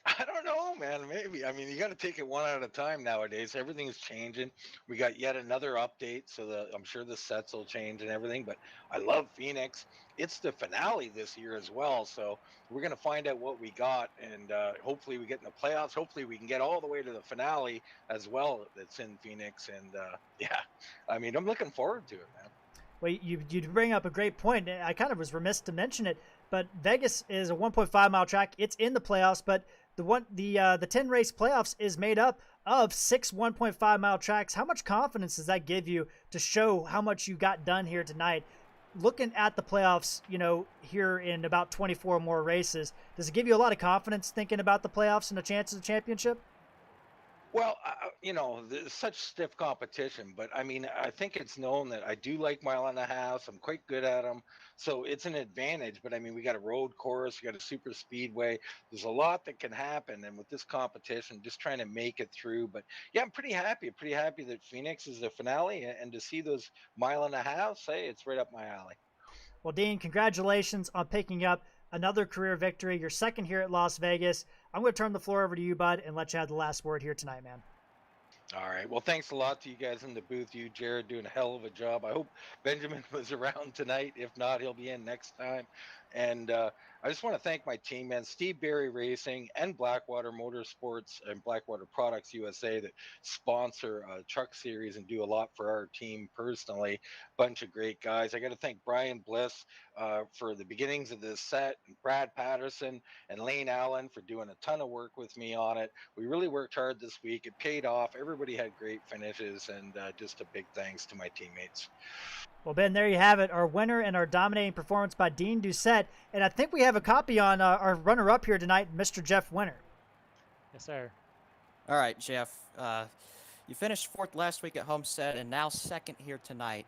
I don't know, man. Maybe. I mean, you got to take it one at a time nowadays. Everything's changing. We got yet another update, so I'm sure the sets will change and everything. But I love Phoenix. It's the finale this year as well, so we're gonna find out what we got, and hopefully we get in the playoffs. Hopefully we can get all the way to the finale as well. That's in Phoenix, and yeah, I mean, I'm looking forward to it, man. Well, you bring up a great point. I kind of was remiss to mention it, but Vegas is a 1.5 mile track. It's in the playoffs, but the 10 race playoffs is made up of 6 1.5 mile tracks. How much confidence does that give you to show how much you got done here tonight? Looking at the playoffs, here in about 24 more races, does it give you a lot of confidence thinking about the playoffs and the chances of championship? Well, there's such stiff competition, but I mean, I think it's known that I do like mile and a half. I'm quite good at them, so it's an advantage. But I mean, we got a road course, we got a super speedway. There's a lot that can happen, and with this competition, just trying to make it through. But yeah, I'm pretty happy. Pretty happy that Phoenix is the finale, and to see those mile and a half, it's right up my alley. Well, Dean, congratulations on picking up another career victory. Your second here at Las Vegas. I'm going to turn the floor over to you, bud, and let you have the last word here tonight, man. All right. Well, thanks a lot to you guys in the booth. You, Jared, doing a hell of a job. I hope Benjamin was around tonight. If not, he'll be in next time. And I just want to thank my team, man, Steve Berry Racing and Blackwater Motorsports and Blackwater Products USA that sponsor Truck Series and do a lot for our team personally. Bunch of great guys. I got to thank Brian Bliss for the beginnings of this set, and Brad Patterson and Lane Allen for doing a ton of work with me on it. We really worked hard this week. It paid off. Everybody had great finishes, and just a big thanks to my teammates. Well, Ben, there you have it. Our winner and our dominating performance by Dean Doucette. And I think we have a copy on our runner-up here tonight, Mr. Jeff Winter. Yes, sir. All right, Jeff. You finished 4th last week at Homestead and now 2nd here tonight.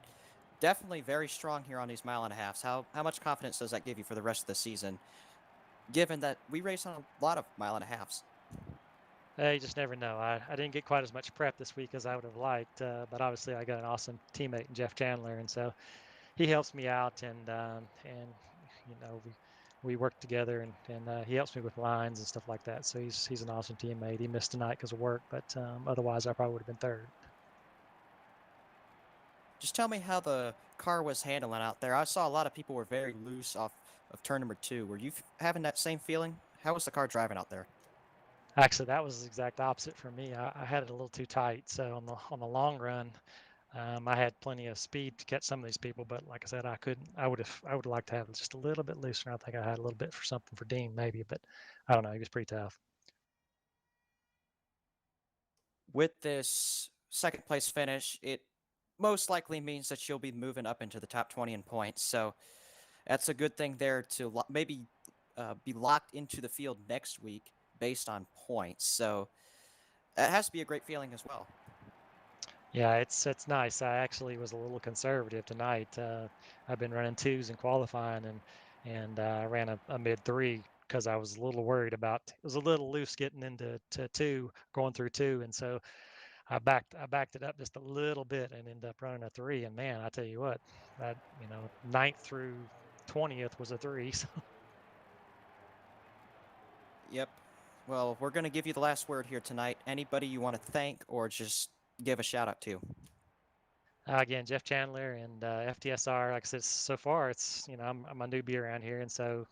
Definitely very strong here on these mile and a halves. How much confidence does that give you for the rest of the season, given that we race on a lot of mile and a halves? You just never know. I didn't get quite as much prep this week as I would have liked, but obviously I got an awesome teammate in Jeff Chandler, and so he helps me out, and we work together, and he helps me with lines and stuff like that. So he's an awesome teammate. He missed tonight because of work, but otherwise I probably would have been 3rd. Just tell me how the car was handling out there. I saw a lot of people were very loose off of turn number 2. Were you having that same feeling? How was the car driving out there? Actually, that was the exact opposite for me. I had it a little too tight. So on the long run, I had plenty of speed to catch some of these people, but like I said, I couldn't. I would like to have it just a little bit looser. I think I had a little bit for something for Dean maybe, but I don't know. He was pretty tough. With this second place finish, it most likely means that you'll be moving up into the top 20 in points. So that's a good thing there to maybe be locked into the field next week based on points. So it has to be a great feeling as well. Yeah, it's nice. I actually was a little conservative tonight. I've been running twos in qualifying, and I ran a mid three because I was a little worried about. It was a little loose getting into two, going through two, and so I backed it up just a little bit and ended up running a three. And man, I tell you what, that ninth through 20th was a three. So. Yep. Well, we're going to give you the last word here tonight. Anybody you want to thank or just give a shout out to? Again, Jeff Chandler and FTSR. Like I said, so far it's I'm a newbie around here, and so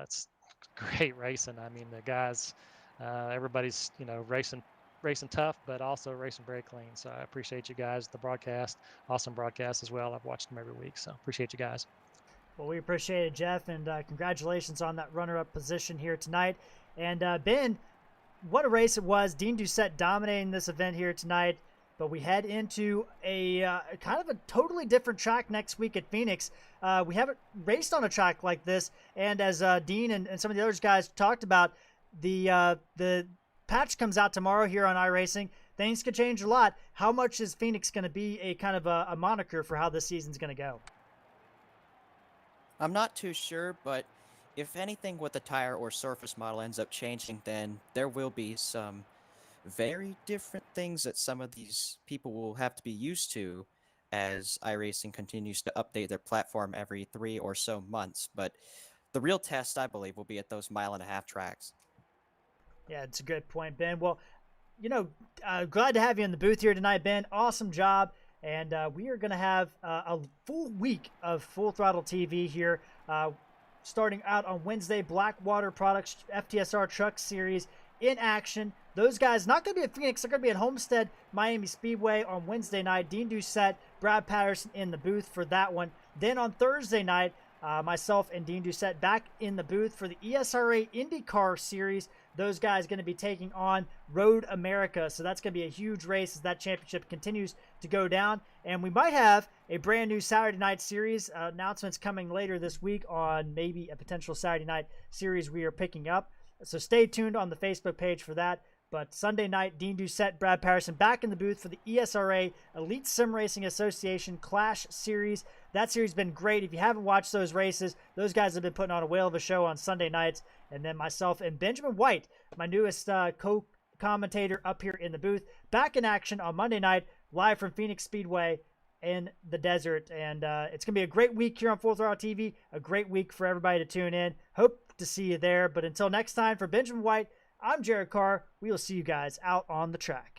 it's great racing. I mean, the guys, everybody's racing tough, but also racing very clean. So I appreciate you guys. The broadcast, awesome broadcast as well. I've watched them every week, so appreciate you guys. Well, we appreciate it, Jeff, and congratulations on that runner-up position here tonight. And Ben, what a race it was. Dean Doucette dominating this event here tonight. But we head into a kind of a totally different track next week at Phoenix. We haven't raced on a track like this, and as Dean and some of the other guys talked about, the patch comes out tomorrow here on iRacing. Things could change a lot. How much is Phoenix going to be a kind of a moniker for how this season's going to go? I'm not too sure, but if anything with the tire or surface model ends up changing, then there will be some very different things that some of these people will have to be used to as iRacing continues to update their platform every 3 or so months. But the real test, I believe, will be at those 1.5 mile tracks. Yeah, it's a good point, Ben. Well, glad to have you in the booth here tonight, Ben. Awesome job. And we are going to have a full week of Full Throttle TV here. Starting out on Wednesday, Blackwater Products FTSR Truck Series in action. Those guys not going to be at Phoenix. They're going to be at Homestead Miami Speedway on Wednesday night. Dean Doucette, Brad Patterson in the booth for that one. Then on Thursday night, myself and Dean Doucette back in the booth for the ESRA IndyCar Series. Those guys going to be taking on Road America. So that's going to be a huge race as that championship continues to go down. And we might have a brand new Saturday night series. Announcements coming later this week on maybe a potential Saturday night series we are picking up. So stay tuned on the Facebook page for that. But Sunday night, Dean Doucette, Brad Patterson back in the booth for the ESRA Elite Sim Racing Association Clash Series. That series has been great. If you haven't watched those races, those guys have been putting on a whale of a show on Sunday nights. And then myself and Benjamin White, my newest co-commentator up here in the booth, back in action on Monday night, live from Phoenix Speedway in the desert. And it's going to be a great week here on Full Throttle TV, a great week for everybody to tune in. Hope to see you there. But until next time, for Benjamin White, I'm Jared Carr. We will see you guys out on the track.